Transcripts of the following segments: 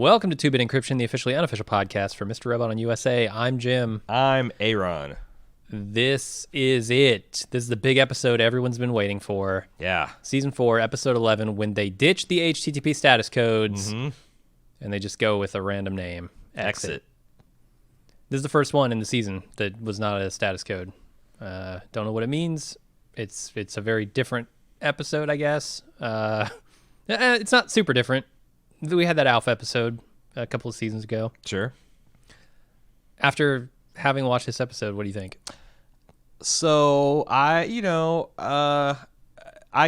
Welcome to 2-Bit Encryption, the officially unofficial podcast for Mr. Robot on USA. I'm Jim. I'm a.ron. This is it. This is the big episode everyone's been waiting for. Yeah. Season 4, episode 11, when they ditch the HTTP status codes and they just go with a random name. eXit. This is the first one in the season that was not a status code. Don't know what it means. It's a very different episode, I guess. It's not super different. We had that Alpha episode a couple of seasons ago. Sure. After having watched this episode, what do you think? So, I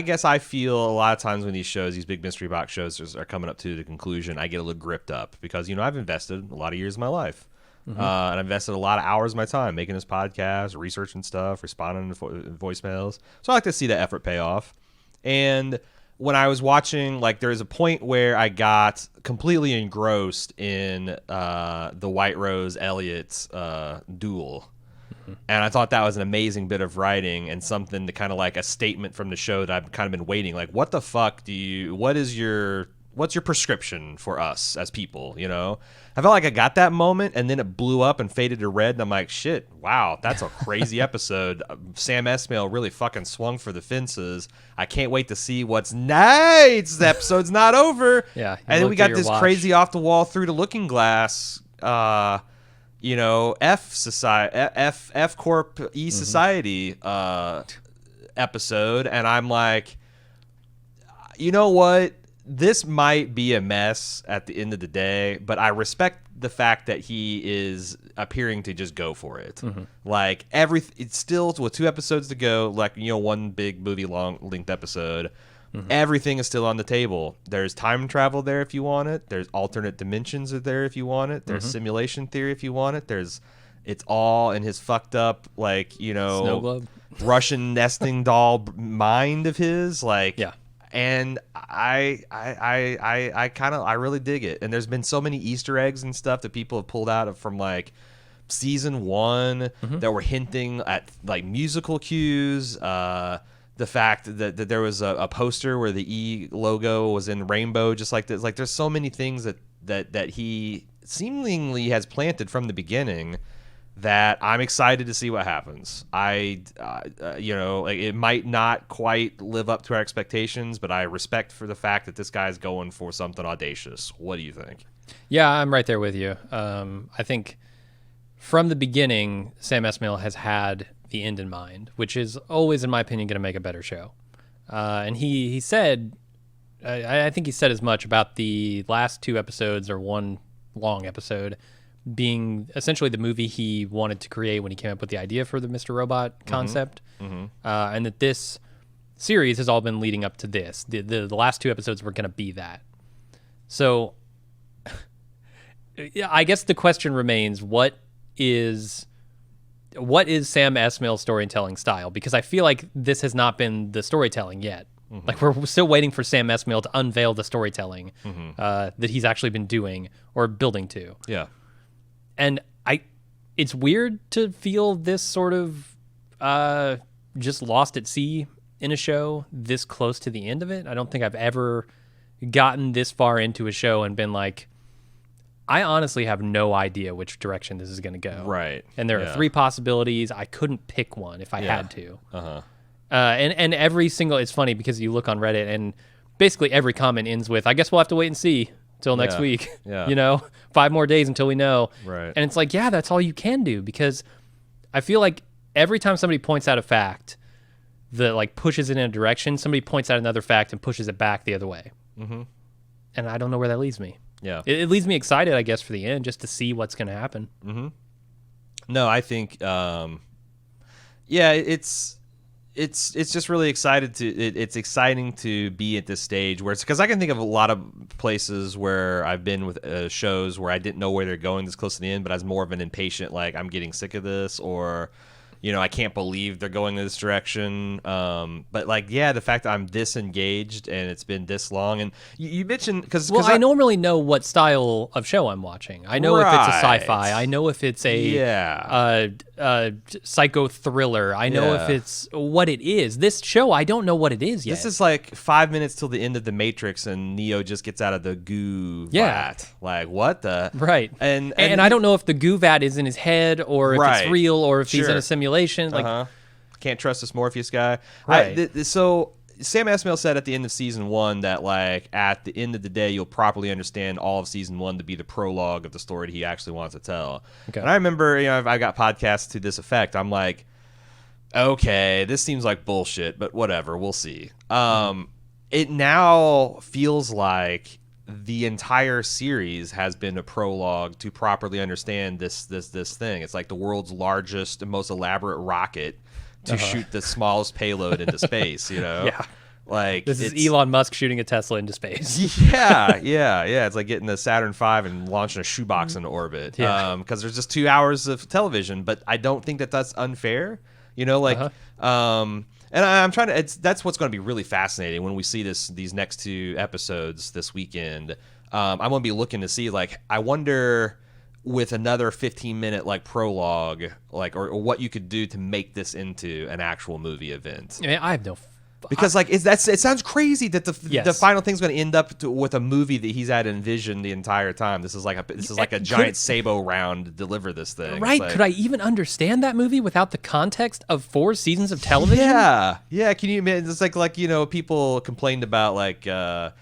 guess I feel a lot of times when these shows, these big mystery box shows are coming up to the conclusion, I get a little gripped up because, I've invested a lot of years of my life. And I've invested a lot of hours of my time making this podcast, researching stuff, responding to voicemails. So I like to see that effort pay off. And when I was watching, there was a point where I got completely engrossed in the White Rose Elliot duel. And I thought that was an amazing bit of writing and something to kind of like a statement from the show that I've kind of been waiting. What the fuck what's your prescription for us as people, I felt like I got that moment and then it blew up and faded to red and I'm like, shit, wow, that's a crazy episode. Sam Esmail really fucking swung for the fences. I can't wait to see what's next. The episode's not over. Yeah. And then we got this crazy off the wall through the looking glass, F Corp E Society episode. And I'm like, you know what? This might be a mess at the end of the day, but I respect the fact that he is appearing to just go for it. It's still with 2 episodes to go, one big movie long length episode. Everything is still on the table. There's time travel there if you want it. There's alternate dimensions are there if you want it. There's simulation theory if you want it. It's all in his fucked up, Snow globe. Russian nesting doll mind of his. Yeah. And I really dig it. And there's been so many Easter eggs and stuff that people have pulled out of from season 1 that were hinting at musical cues. The fact that there was a poster where the E logo was in rainbow, just like this. There's so many things that he seemingly has planted from the beginning that I'm excited to see what happens. It might not quite live up to our expectations, but I respect for the fact that this guy's going for something audacious. What do you think? Yeah, I'm right there with you. I think from the beginning, Sam Esmail has had the end in mind, which is always, in my opinion, going to make a better show. And he said, I think he said as much about the last 2 episodes or one long episode being essentially the movie he wanted to create when he came up with the idea for the Mr. Robot concept. And that this series has all been leading up to this. The last 2 episodes were going to be that. So I guess the question remains, what is Sam Esmail's storytelling style? Because I feel like this has not been the storytelling yet. We're still waiting for Sam Esmail to unveil the storytelling that he's actually been doing or building to. Yeah. And it's weird to feel this sort of just lost at sea in a show this close to the end of it. I don't think I've ever gotten this far into a show and been like, I honestly have no idea which direction this is going to go. Right. And there are 3 possibilities. I couldn't pick one if I had to. And every single, it's funny because you look on Reddit and basically every comment ends with, I guess we'll have to wait and see till next week. Yeah. 5 more days until we know. Right. And it's like, yeah, that's all you can do, because I feel like every time somebody points out a fact that pushes it in a direction, somebody points out another fact and pushes it back the other way. And I don't know where that leaves me. Yeah. It leaves me excited, I guess, for the end, just to see what's going to happen. No, I think, it's just really it's exciting to be at this stage where because I can think of a lot of places where I've been with shows where I didn't know where they're going this close to the end, but I was more of an impatient, I'm getting sick of this, or I can't believe they're going in this direction. But like, yeah, the fact that I'm this engaged and it's been this long, and you mentioned because I normally know what style of show I'm watching. I know if it's a sci-fi. I know if it's a psycho thriller. I know if it's what it is. This show, I don't know what it is yet. This is like 5 minutes till the end of the Matrix, and Neo just gets out of the goo vat. Like, what the? Right. And I don't know if the goo vat is in his head or if it's real or if he's in a simulation. Like, can't trust this Morpheus guy. Right. So Sam Esmail said at the end of season 1 that, like, at the end of the day, you'll properly understand all of season 1 to be the prologue of the story that he actually wants to tell. Okay. And I remember, I got podcasts to this effect. I'm like, okay, this seems like bullshit, but whatever, we'll see. It now feels like the entire series has been a prologue to properly understand this thing. It's like the world's largest and most elaborate rocket to shoot the smallest payload into space, Yeah. Like, this is Elon Musk shooting a Tesla into space. Yeah. It's like getting the Saturn V and launching a shoebox into orbit. Yeah. Because there's just 2 hours of television, but I don't think that that's unfair. And I'm trying to. That's what's going to be really fascinating when we see these next 2 episodes this weekend. I'm going to be looking to see, like, I wonder with another 15-minute like prologue, like, or what you could do to make this into an actual movie event. I mean, I have no. Because like it sounds crazy that the final thing's going to end up with a movie that he's had envisioned the entire time. This is like a giant Sabo round to deliver this thing. Right? Like, could I even understand that movie without the context of 4 seasons of television? Yeah. Can you imagine? It's like people complained about like the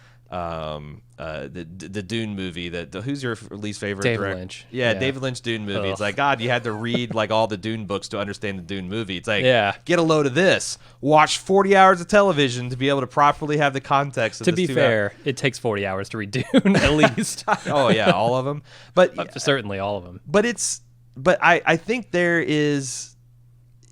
Dune movie. Who's your least favorite? David Lynch. Yeah, David Lynch Dune movie. Ugh. It's like, God, you had to read like all the Dune books to understand the Dune movie. It's like, get a load of this. Watch 40 hours of television to be able to properly have the context of this. To be fair, it takes 40 hours to read Dune at least. Oh yeah, all of them. But certainly all of them. But I think there is.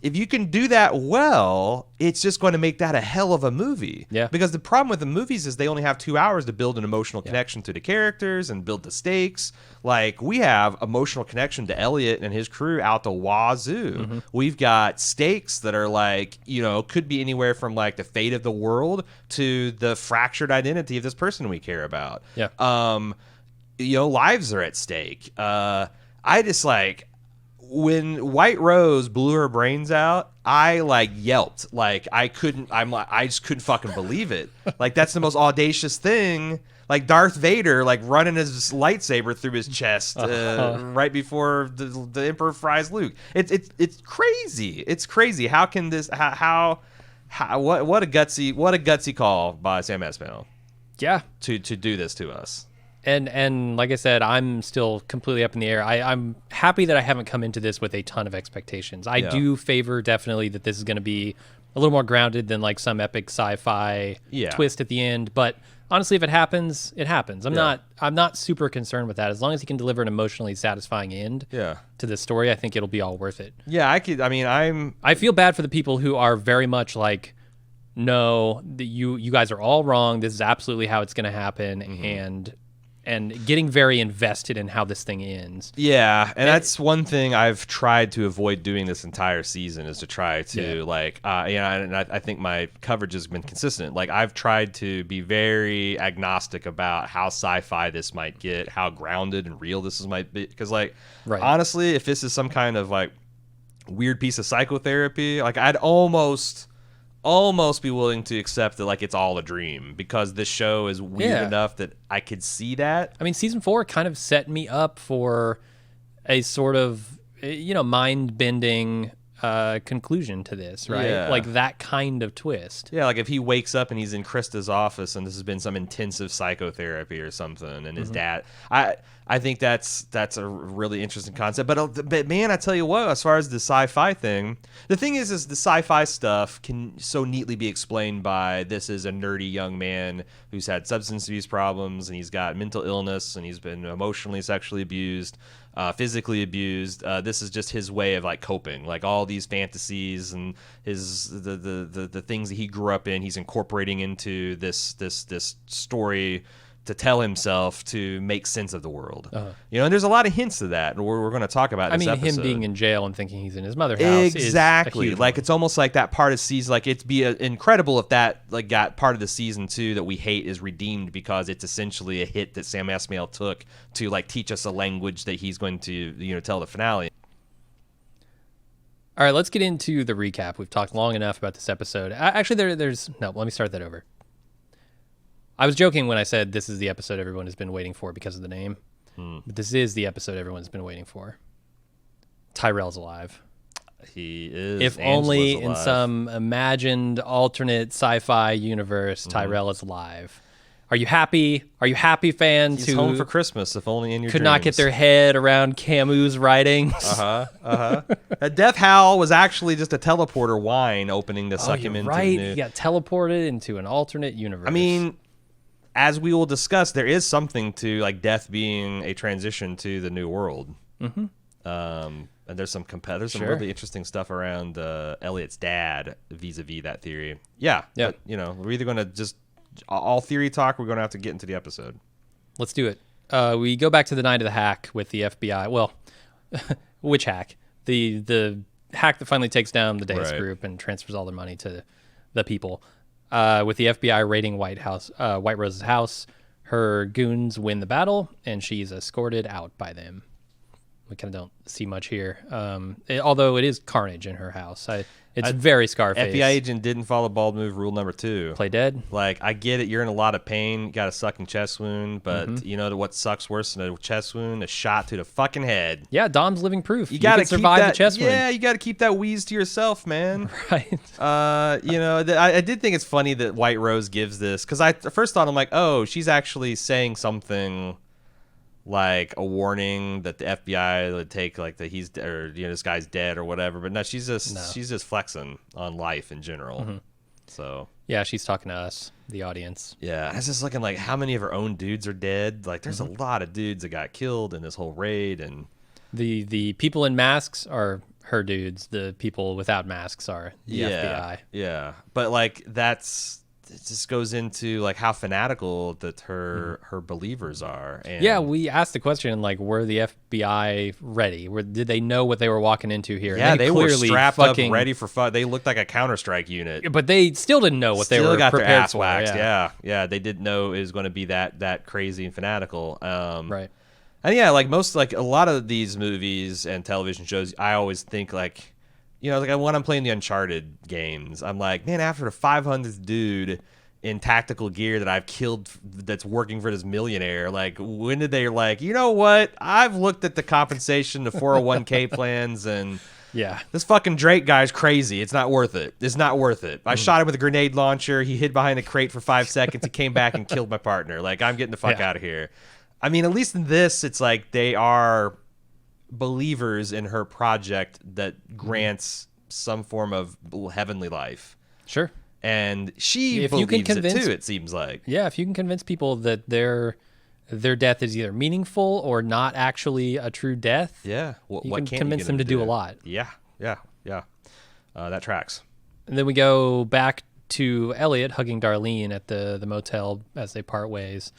If you can do that well, it's just going to make that a hell of a movie. Yeah. Because the problem with the movies is they only have 2 hours to build an emotional connection to the characters and build the stakes. Like, we have emotional connection to Elliot and his crew out the wazoo. Mm-hmm. We've got stakes that are like, could be anywhere from like the fate of the world to the fractured identity of this person we care about. Yeah. Lives are at stake. I just like... When White Rose blew her brains out, I like yelped. Like, I just couldn't fucking believe it. Like, that's the most audacious thing. Like Darth Vader, like running his lightsaber through his chest right before the Emperor fries Luke. It's crazy. It's crazy. How can this? What a gutsy call by Sam Esmail. Yeah. To do this to us. And like I said, I'm still completely up in the air. I'm happy that I haven't come into this with a ton of expectations. I do favor definitely that this is going to be a little more grounded than like some epic sci-fi twist at the end. But honestly, if it happens, it happens. I'm not super concerned with that. As long as he can deliver an emotionally satisfying end to this story, I think it'll be all worth it. Yeah, I feel bad for the people who are very much like, no, you guys are all wrong. This is absolutely how it's going to happen, and getting very invested in how this thing ends. Yeah, and that's one thing I've tried to avoid doing this entire season, is to try to and I think my coverage has been consistent. Like, I've tried to be very agnostic about how sci-fi this might get, how grounded and real this might be. Because, like, honestly, if this is some kind of, like, weird piece of psychotherapy, like, I'd almost be willing to accept that, like, it's all a dream, because this show is weird enough that I could see that. I mean, season 4 kind of set me up for a sort of, mind-bending conclusion to this, right? Yeah. Like that kind of twist. Yeah, like if he wakes up and he's in Krista's office and this has been some intensive psychotherapy or something, and his dad... I think that's a really interesting concept. But man, I tell you what, as far as the sci-fi thing, the thing is the sci-fi stuff can so neatly be explained by, this is a nerdy young man who's had substance abuse problems, and he's got mental illness, and he's been emotionally, sexually abused, physically abused. This is just his way of like coping, like all these fantasies and the things that he grew up in, he's incorporating into this story to tell himself to make sense of the world. You know, and there's a lot of hints to that we're going to talk about in this episode. Him being in jail and thinking he's in his mother's house exactly is a huge like one. It's almost like that part of season, like it'd be incredible if that like got part of the season 2 that we hate is redeemed, because it's essentially a hit that Sam Esmail took to like teach us a language that he's going to, you know, tell the finale. All right, let's get into the recap. We've talked long enough about this episode. Actually, let me start that over. I was joking when I said this is the episode everyone has been waiting for because of the name. But this is the episode everyone's been waiting for. Tyrell's alive. He is. If only in some imagined alternate sci-fi universe, Tyrell is alive. Are you happy? Are you happy, fans He's who home for Christmas, if only in your could dreams. not get their head around Camus' writings? That death howl was actually just a teleporter whine opening to suck him into the new... He got teleported into an alternate universe. I mean, as we will discuss, there is something to like death being a transition to the new world. And there's some really interesting stuff around Elliot's dad vis-a-vis that theory. Yeah. But, you know, we're either going to just all theory talk, or we're going to have to get into the episode. Let's do it. We go back to the night of the hack with the FBI. Well, which hack? The hack that finally takes down the Deus group and transfers all their money to the people. With the FBI raiding White Rose's house, her goons win the battle, and she's escorted out by them. We kind of don't see much here, although it is carnage in her house. It's very Scarface. FBI agent didn't follow bald move rule number 2. Play dead. Like, I get it. You're in a lot of pain. You got a sucking chest wound. But you know what sucks worse than a chest wound? A shot to the fucking head. Yeah, Dom's living proof. You got to survive the chest wound. Yeah, you got to keep that wheeze to yourself, man. Right. You know, I did think it's funny that White Rose gives this. Because I first thought, I'm like, oh, she's actually saying something like a warning that the FBI would take, like that he's, or you know, this guy's dead or whatever. But no, she's just flexing on life in general. So yeah, she's talking to us, the audience. Yeah, I was just looking like how many of her own dudes are dead. Like, there's a lot of dudes that got killed in this whole raid, and the people in masks are her dudes. The people without masks are the FBI. Yeah, but like it just goes into like how fanatical that her believers are. And yeah, we asked the question, like, were the FBI ready? Did they know what they were walking into here? Yeah, they were strapped up, fucking ready for fun. They looked like a Counter-Strike unit. But they still didn't know what they were got prepared their ass for. waxed. Yeah, they didn't know it was going to be that crazy and fanatical. Right. And yeah, like a lot of these movies and television shows, I always think like, you know, like when I'm playing the Uncharted games, I'm like, man, after the 500th dude in tactical gear that I've killed that's working for this millionaire, like, when did they like, you know what? I've looked at the compensation, the 401k plans, and this fucking Drake guy's crazy. It's not worth it. It's not worth it. I shot him with a grenade launcher. He hid behind a crate for 5 seconds. He came back and killed my partner. Like, I'm getting the fuck out of here. I mean, at least in this, it's like they are believers in her project that grants some form of heavenly life. Sure. And she believes it too, it seems like. Yeah, if you can convince people that their death is either meaningful or not actually a true death, you can convince them to do a lot. Yeah. That tracks. And then we go back to Elliot hugging Darlene at the motel as they part ways.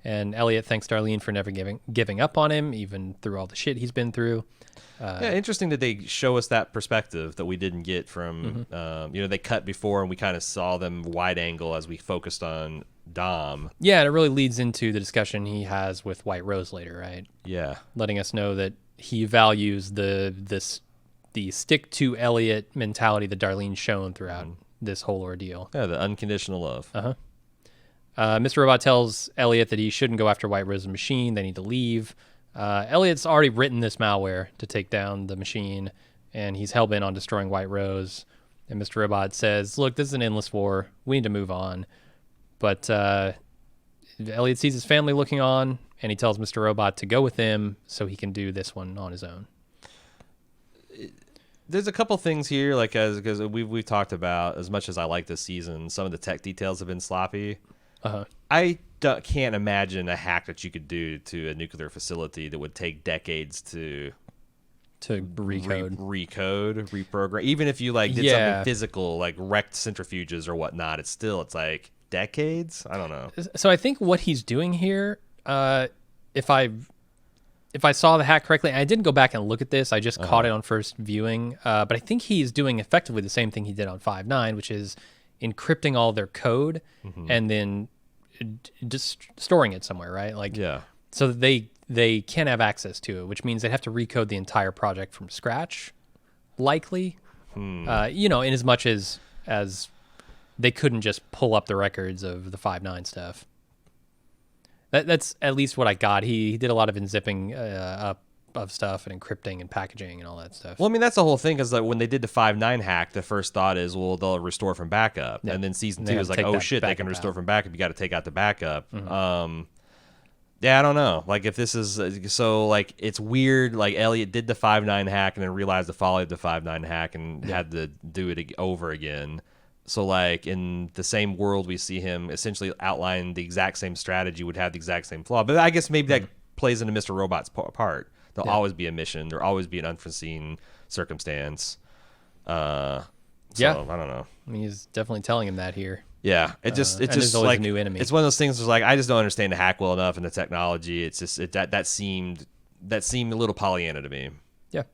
And Elliot thanks Darlene for never giving up on him, even through all the shit he's been through. Interesting that they show us that perspective that we didn't get from, you know, they cut before and we kind of saw them wide angle as we focused on Dom. Yeah, and it really leads into the discussion he has with White Rose later, right? Yeah. Letting us know that he values the stick to Elliot mentality that Darlene's shown throughout this whole ordeal. Yeah, the unconditional love. Mr. Robot tells Elliot that he shouldn't go after White Rose's machine. They need to leave. Elliot's already written this malware to take down the machine, and he's hell-bent on destroying White Rose. And Mr. Robot says, look, this is an endless war. We need to move on. But Elliot sees his family looking on, and he tells Mr. Robot to go with him so he can do this one on his own. There's a couple things here, like because we've talked about, as much as I like this season, some of the tech details have been sloppy. I can't imagine a hack that you could do to a nuclear facility that would take decades to reprogram. Even if you like did something physical, like wrecked centrifuges or whatnot, it's like decades. I don't know. So I think what he's doing here, if I saw the hack correctly, and I didn't go back and look at this, I just caught it on first viewing, but I think he's doing effectively the same thing he did on 5.9, which is encrypting all their code and then just storing it somewhere, right? Like, so that they can't have access to it, which means they'd have to recode the entire project from scratch, likely. In as much as they couldn't just pull up the records of the 5.9 stuff. That's at least what I got. He did a lot of unzipping up of stuff and encrypting and packaging and all that stuff. Well, I mean, that's the whole thing, because like when they did the 5.9 hack, the first thought is, well, they'll restore from backup. And then season 2 is like, oh shit, they can restore from backup. You got to take out the backup. Yeah, I don't know. Like, if this is so, like, it's weird. Like, Elliot did the 5.9 hack and then realized the folly of the 5.9 hack and had to do it over again. So, like, in the same world, we see him essentially outline the exact same strategy, would have the exact same flaw. But I guess maybe that plays into Mr. Robot's part. There'll always be a mission. There'll always be an unforeseen circumstance. I don't know. I mean, he's definitely telling him that here. Yeah, it just like a new enemy. It's one of those things where, like, I just don't understand the hack well enough and the technology. It's just that seemed a little Pollyanna to me. Yeah.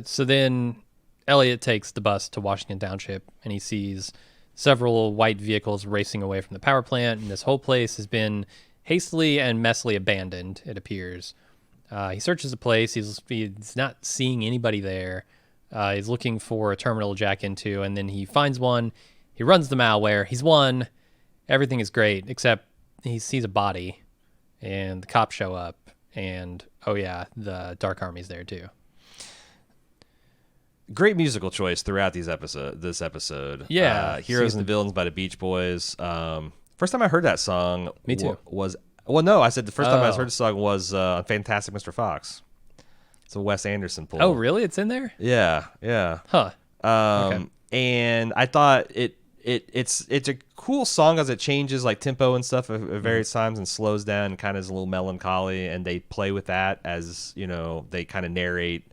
So then Elliot takes the bus to Washington Township, and he sees several white vehicles racing away from the power plant, and this whole place has been hastily and messily abandoned, it appears. He searches the place. He's not seeing anybody there. He's looking for a terminal to jack into, and then he finds one. He runs the malware. He's won. Everything is great, except he sees a body, and the cops show up, and, oh yeah, the Dark Army's there too. Great musical choice throughout this episode. Yeah. Heroes and Villains by the Beach Boys. First time I heard that song Me too. I said the first time I heard the song was Fantastic Mr. Fox. It's a Wes Anderson pull. Oh, really? It's in there? Yeah. Huh. Okay. And I thought it's a cool song as it changes like tempo and stuff at various times and slows down and kind of is a little melancholy, and they play with that as, they kind of narrate.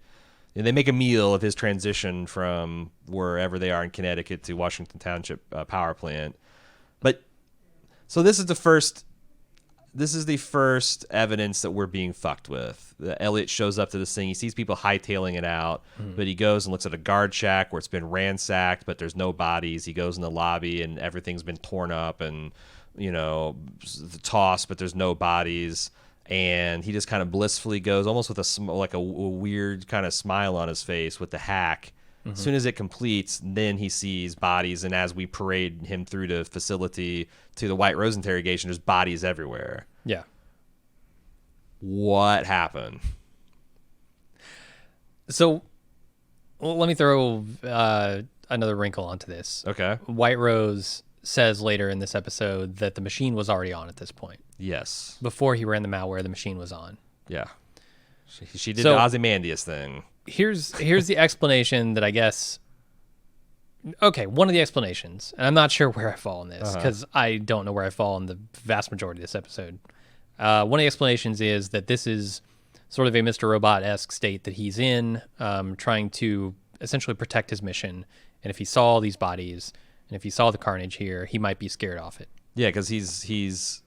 And they make a meal of his transition from wherever they are in Connecticut to Washington Township power plant. But so this is the first evidence that we're being fucked with. Elliot shows up to this thing. He sees people hightailing it out, but he goes and looks at a guard shack where it's been ransacked, but there's no bodies. He goes in the lobby and everything's been torn up and, tossed, but there's no bodies. And he just kind of blissfully goes, almost with a weird kind of smile on his face with the hack. As soon as it completes, then he sees bodies, and as we parade him through the facility to the White Rose interrogation, there's bodies everywhere. Yeah. What happened? So, let me throw another wrinkle onto this. Okay. White Rose says later in this episode that the machine was already on at this point. Yes. Before he ran the malware, the machine was on. Yeah. She did the Ozymandias thing. Here's the explanation that I guess... Okay, one of the explanations, and I'm not sure where I fall in this, because I don't know where I fall in the vast majority of this episode. One of the explanations is that this is sort of a Mr. Robot-esque state that he's in, trying to essentially protect his mission, and if he saw all these bodies, and if he saw the carnage here, he might be scared off it. Yeah, because he's...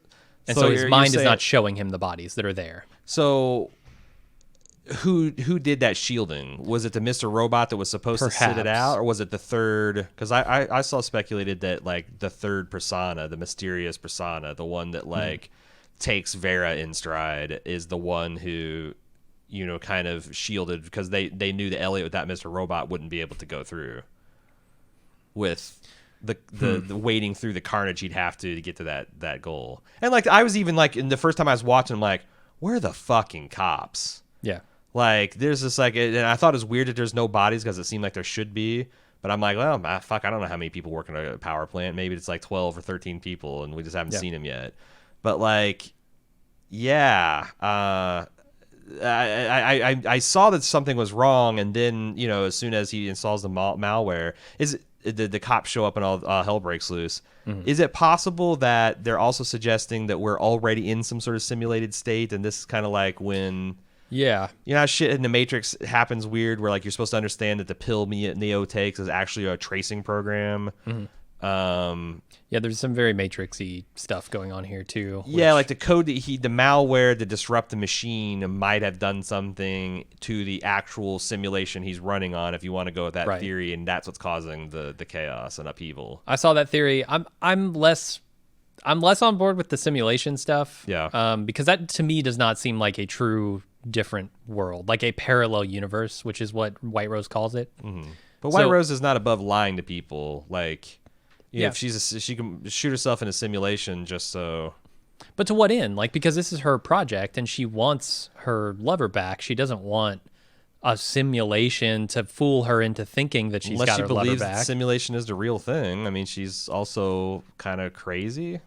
And so his mind is not showing him the bodies that are there. So... Who did that shielding? Was it the Mr. Robot that was supposed to sit it out, or was it the third? Because I saw speculated that like the third persona, the mysterious persona, the one that like takes Vera in stride, is the one who, kind of shielded, because they knew that Elliot without Mr. Robot wouldn't be able to go through with the wading through the carnage he'd have to get to that goal. And like I was even like, in the first time I was watching, I'm like, where are the fucking cops? Yeah. Like, there's this, like, and I thought it was weird that there's no bodies because it seemed like there should be. But I'm like, well, fuck, I don't know how many people work in a power plant. Maybe it's like 12 or 13 people, and we just haven't seen them yet. But, like, yeah. I saw that something was wrong, and then, as soon as he installs the malware, the cops show up and all hell breaks loose. Is it possible that they're also suggesting that we're already in some sort of simulated state, and this is kind of like when... Yeah. How shit in the Matrix happens weird where like you're supposed to understand that the pill Neo takes is actually a tracing program. Yeah, there's some very Matrix-y stuff going on here too. Yeah, like the code that the malware to disrupt the machine might have done something to the actual simulation he's running on, if you want to go with that theory, and that's what's causing the chaos and upheaval. I saw that theory. I'm less on board with the simulation stuff. Yeah. Because that to me does not seem like a true different world, like a parallel universe, which is what White Rose calls it. Mm-hmm. But White Rose is not above lying to people, like. Yeah, if she can shoot herself in a simulation just so. But to what end? Like, because this is her project and she wants her lover back. She doesn't want a simulation to fool her into thinking that she's got her lover back. Unless she believes that simulation is the real thing. I mean, she's also kind of crazy.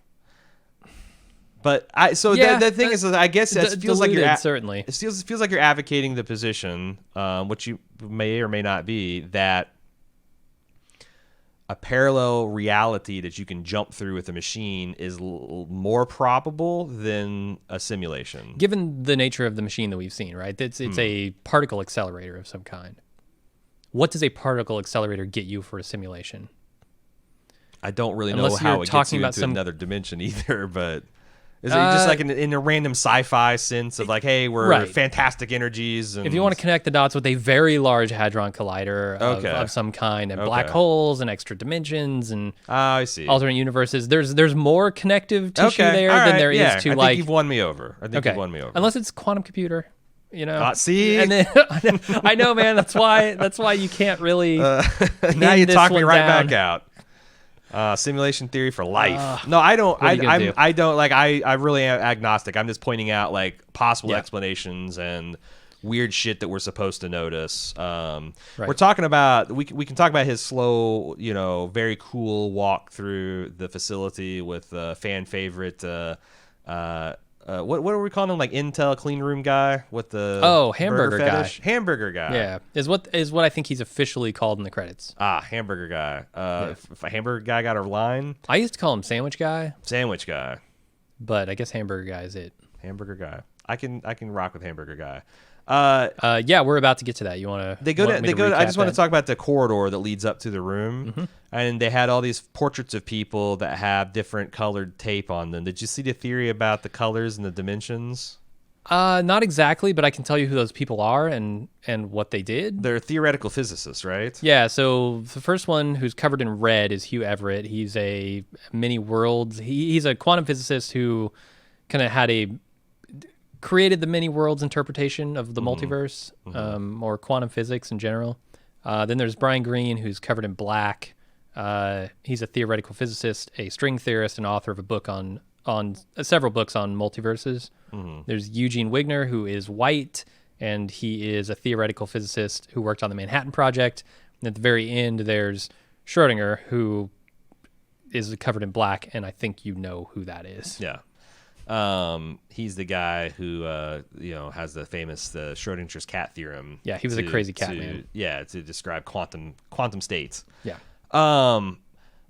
But the thing is, I guess it feels like you're certainly. It feels like you're advocating the position, which you may or may not be, that a parallel reality that you can jump through with a machine is more probable than a simulation. Given the nature of the machine that we've seen, right? It's a particle accelerator of some kind. What does a particle accelerator get you for a simulation? I don't really know how it gets you into another dimension either, but... Is it just like in a random sci-fi sense of like, hey, we're fantastic energies? And... If you want to connect the dots with a very large hadron collider of some kind, and black holes and extra dimensions and I see alternate universes, there's more connective tissue there than there is to I like. think you've won me over. You've won me over. Unless it's quantum computer, you know. See, and then, I know, man. That's why you can't really. Now you talk me right back out. Simulation theory for life. No, I don't. I don't like. I really am agnostic. I'm just pointing out like possible explanations and weird shit that we're supposed to notice. We're talking about. We can talk about his slow, very cool walk through the facility with fan favorite. What are we calling him? Like Intel clean room guy with the hamburger guy. Hamburger guy. Yeah, is what I think he's officially called in the credits. Hamburger guy. If a hamburger guy got a line, I used to call him sandwich guy. Sandwich guy. But I guess hamburger guy is it. Hamburger guy. I can rock with hamburger guy. Yeah, we're about to get to that. You want to? They go. I just want to talk about the corridor that leads up to the room, and they had all these portraits of people that have different colored tape on them. Did you see the theory about the colors and the dimensions? Not exactly, but I can tell you who those people are and what they did. They're theoretical physicists, right? Yeah. So the first one who's covered in red is Hugh Everett. He's a many worlds. He's a quantum physicist who kind of created the many worlds interpretation of the multiverse, or quantum physics in general. Then there's Brian Greene, who's covered in black. He's a theoretical physicist, a string theorist, and author of a book on several books on multiverses. There's Eugene Wigner, who is white, and he is a theoretical physicist who worked on the Manhattan Project. And at the very end, there's Schrodinger, who is covered in black, and I think you know who that is. Yeah. He's the guy who has the famous Schrodinger's cat theorem. Yeah, he was a crazy cat man. Yeah, to describe quantum states. Yeah.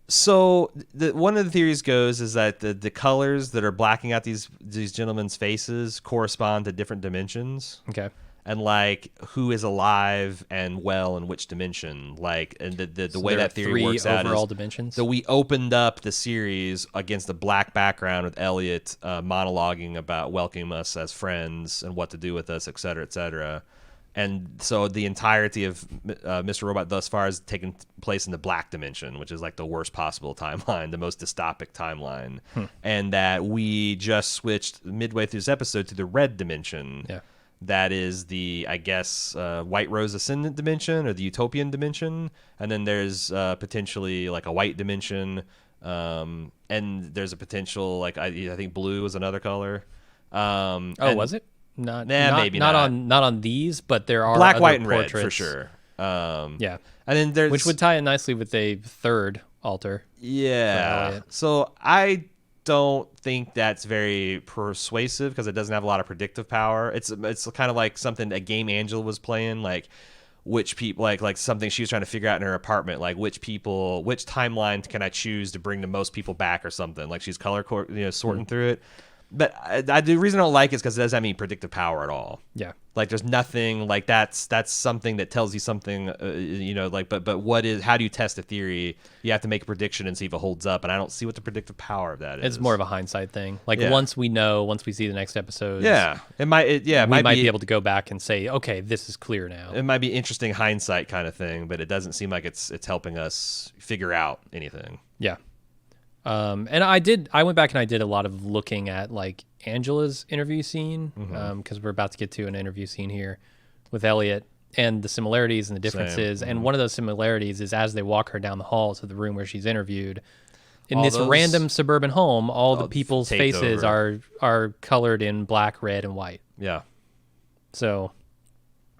So one of the theories goes is that the colors that are blacking out these gentlemen's faces correspond to different dimensions. Okay. And like who is alive and well in which dimension, like, and the way that theory works out is dimensions. So we opened up the series against a black background with Elliot monologuing about welcoming us as friends and what to do with us, et cetera, et cetera. And so the entirety of Mr. Robot thus far has taken place in the black dimension, which is like the worst possible timeline, the most dystopic timeline, and that we just switched midway through this episode to the red dimension. Yeah. That is the, I guess, White Rose Ascendant dimension or the Utopian dimension. And then there's potentially like a white dimension. And there's a potential, like, I think blue is another color. Was it? Maybe not on these, but there are black, other white, and portraits. red for sure. Yeah. And then there's... Which would tie in nicely with a third altar. Yeah. So I don't think that's very persuasive because it doesn't have a lot of predictive power. It's kind of like something a game Angela was playing, like which people like something she was trying to figure out in her apartment, like which timeline can I choose to bring the most people back or something. Like she's color sorting through it. But the reason I don't like it is because it doesn't have any predictive power at all. Yeah. Like there's nothing like that's something that tells you something, like, but what is, how do you test a theory? You have to make a prediction and see if it holds up. And I don't see what the predictive power of that is. It's more of a hindsight thing. Like once we see the next episode. Yeah. We might be able to go back and say, okay, this is clear now. It might be interesting hindsight kind of thing, but it doesn't seem like it's helping us figure out anything. Yeah. And I went back and I did a lot of looking at like Angela's interview scene, because we're about to get to an interview scene here with Elliot and the similarities and the differences. And one of those similarities is as they walk her down the hall to the room where she's interviewed, in this random suburban home, all the people's faces are colored in black, red, and white. Yeah. So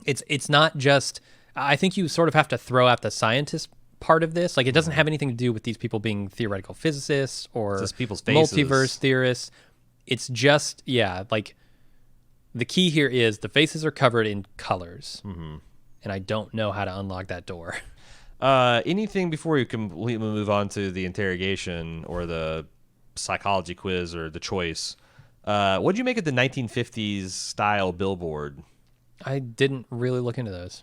it's not just, I think you sort of have to throw out the scientist part of this. Like it doesn't have anything to do with these people being theoretical physicists or just people's faces. Multiverse theorists. It's just, like the key here is the faces are covered in colors. And I don't know how to unlock that door. Anything before you completely move on to the interrogation or the psychology quiz or the choice? What did you make of the 1950s style billboard? I didn't really look into those.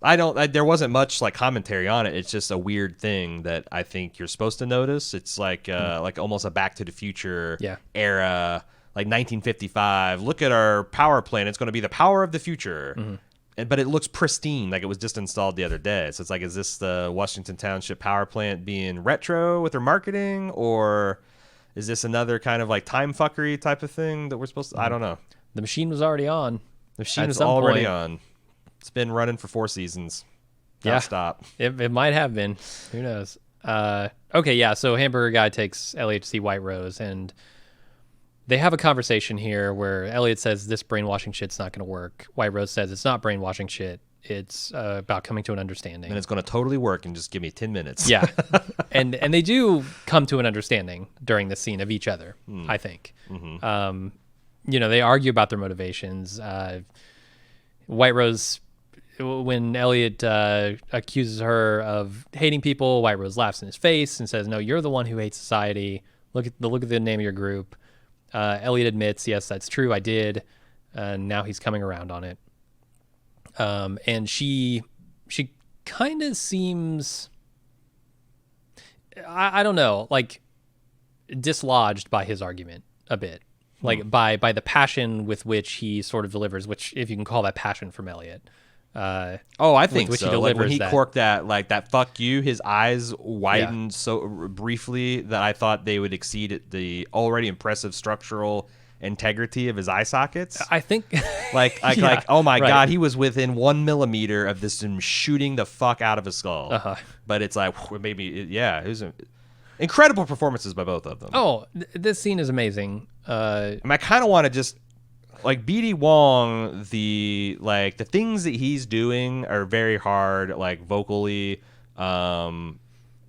There wasn't much like commentary on it. It's just a weird thing that I think you're supposed to notice. It's like almost a Back to the Future era, like 1955. Look at our power plant. It's going to be the power of the future. But it looks pristine, like it was just installed the other day. So it's like, is this the Washington Township power plant being retro with their marketing, or is this another kind of like time fuckery type of thing that we're supposed to? I don't know. The machine was already on. The machine was already on. It's been running for 4 seasons. Stop. It might have been. Who knows? Okay, yeah. So Hamburger Guy takes Elliot to see White Rose, and they have a conversation here where Elliot says this brainwashing shit's not going to work. White Rose says it's not brainwashing shit. It's about coming to an understanding. And it's going to totally work, and just give me 10 minutes. Yeah. and they do come to an understanding during the scene of each other, I think. They argue about their motivations. White Rose, when Elliot accuses her of hating people, White Rose laughs in his face and says, no, you're the one who hates society. Look at the name of your group. Elliot admits, yes, that's true, I did. Now he's coming around on it. And she kind of seems, I don't know, like dislodged by his argument a bit. Like by the passion with which he sort of delivers, which if you can call that passion from Elliot. I think so. Like when he corked that fuck you, his eyes widened so briefly that I thought they would exceed the already impressive structural integrity of his eye sockets. I think like oh my God, he was within 1 millimeter of this shooting the fuck out of his skull. But it's like maybe it was incredible performances by both of them. This scene is amazing. I kind of want to just like BD Wong, the things that he's doing are very hard, like vocally,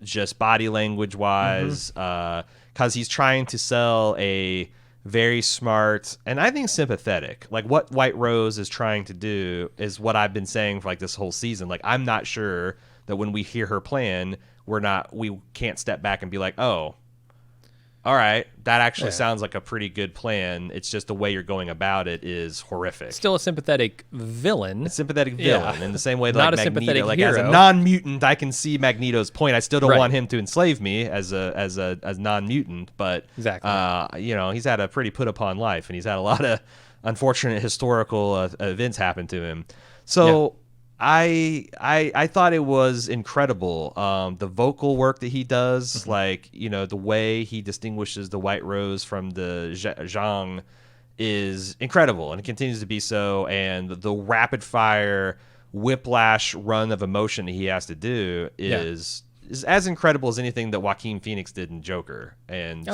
just body language wise, because he's trying to sell a very smart and I think sympathetic. Like what White Rose is trying to do is what I've been saying for like this whole season. Like I'm not sure that when we hear her plan, we can't step back and be like, oh, all right, that actually sounds like a pretty good plan. It's just the way you're going about it is horrific. Still a sympathetic villain. A sympathetic villain in the same way that not like a Magneto, sympathetic like hero. as a non-mutant, I can see Magneto's point. I still don't want him to enslave me as non-mutant, but exactly. He's had a pretty put upon life, and he's had a lot of unfortunate historical events happen to him. So. I thought it was incredible. The vocal work that he does, like, the way he distinguishes the White Rose from the Zhang is incredible, and it continues to be so. And the rapid fire whiplash run of emotion that he has to do is as incredible as anything that Joaquin Phoenix did in Joker. And,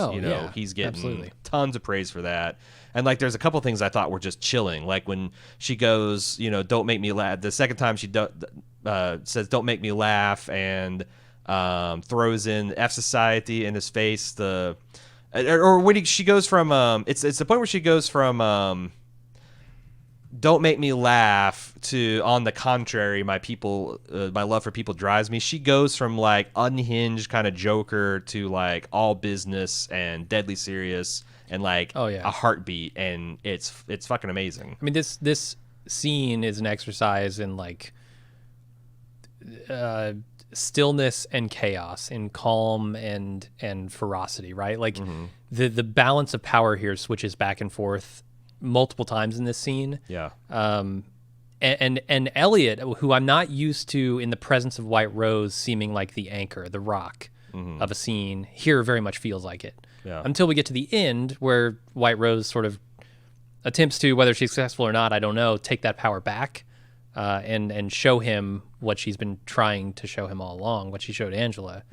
he's getting tons of praise for that. And, like, there's a couple things I thought were just chilling. Like, when she goes, don't make me laugh. The second time she says, don't make me laugh, and throws in F Society in his face. Or when she goes from, it's the point where she goes from, don't make me laugh to, on the contrary, my love for people drives me. She goes from like unhinged kind of Joker to like all business and deadly serious and like a heartbeat, and it's fucking amazing. I mean, this scene is an exercise in like stillness and chaos, in calm and ferocity, right? Like the balance of power here switches back and forth multiple times in this scene. Yeah. And Elliot, who I'm not used to in the presence of White Rose seeming like the anchor, the rock of a scene, here very much feels like it. Yeah. Until we get to the end where White Rose sort of attempts to, whether she's successful or not, I don't know, take that power back and show him what she's been trying to show him all along, what she showed Angela.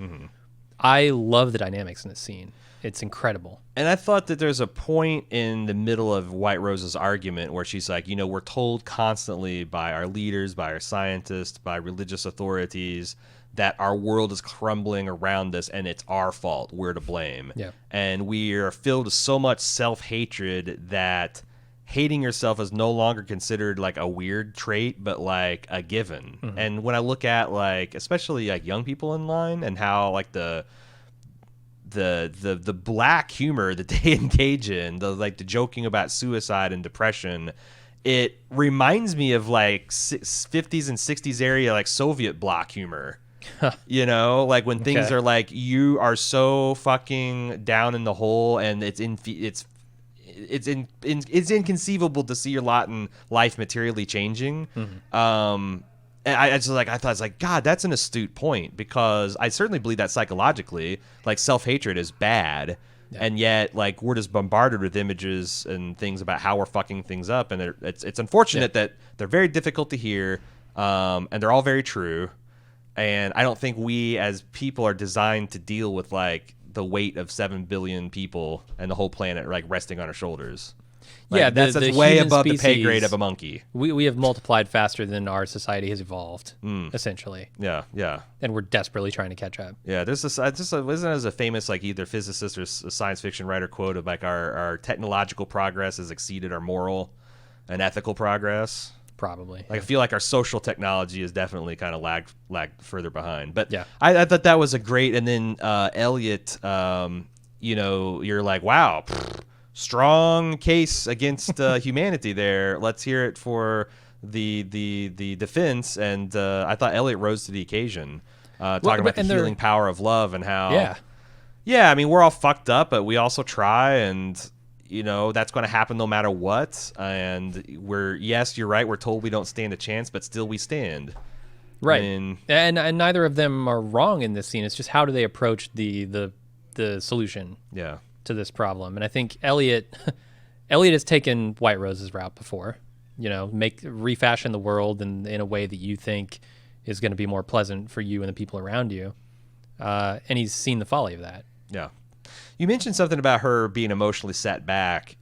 I love the dynamics in this scene. It's incredible. And I thought that there's a point in the middle of White Rose's argument where she's like, we're told constantly by our leaders, by our scientists, by religious authorities that our world is crumbling around us and it's our fault. We're to blame. Yeah. And we are filled with so much self-hatred that hating yourself is no longer considered like a weird trait, but like a given. And when I look at like, especially like young people in line and how like the black humor that they engage in, the joking about suicide and depression, it reminds me of like 50s and 60s area like Soviet bloc humor. Like when things are like, you are so fucking down in the hole and it's inconceivable to see your lot in life materially changing. And I thought it's like, God, that's an astute point, because I certainly believe that psychologically, like self-hatred is bad. Yeah. And yet like we're just bombarded with images and things about how we're fucking things up. And it's unfortunate that they're very difficult to hear. And they're all very true. And I don't think we as people are designed to deal with like the weight of 7 billion people and the whole planet like resting on our shoulders. Like, that's way above the pay grade of a monkey. We have multiplied faster than our society has evolved, essentially. Yeah. And we're desperately trying to catch up. Yeah, there's this. Wasn't as a famous like either physicist or science fiction writer quote of like our technological progress has exceeded our moral and ethical progress. Probably. Like I feel like our social technology is definitely kind of lagged further behind. But yeah, I thought that was a great. And then Elliot, you're like, wow. Strong case against humanity there. Let's hear it for the defense. And I thought Elliot rose to the occasion, talking about the healing power of love and how. Yeah. I mean, we're all fucked up, but we also try, and that's going to happen no matter what. And you're right. We're told we don't stand a chance, but still we stand. Right. And neither of them are wrong in this scene. It's just how do they approach the solution? Yeah. To this problem. And I think Elliot has taken White Rose's route before, refashion the world in a way that you think is going to be more pleasant for you and the people around you. And he's seen the folly of that. Yeah. You mentioned something about her being emotionally set back.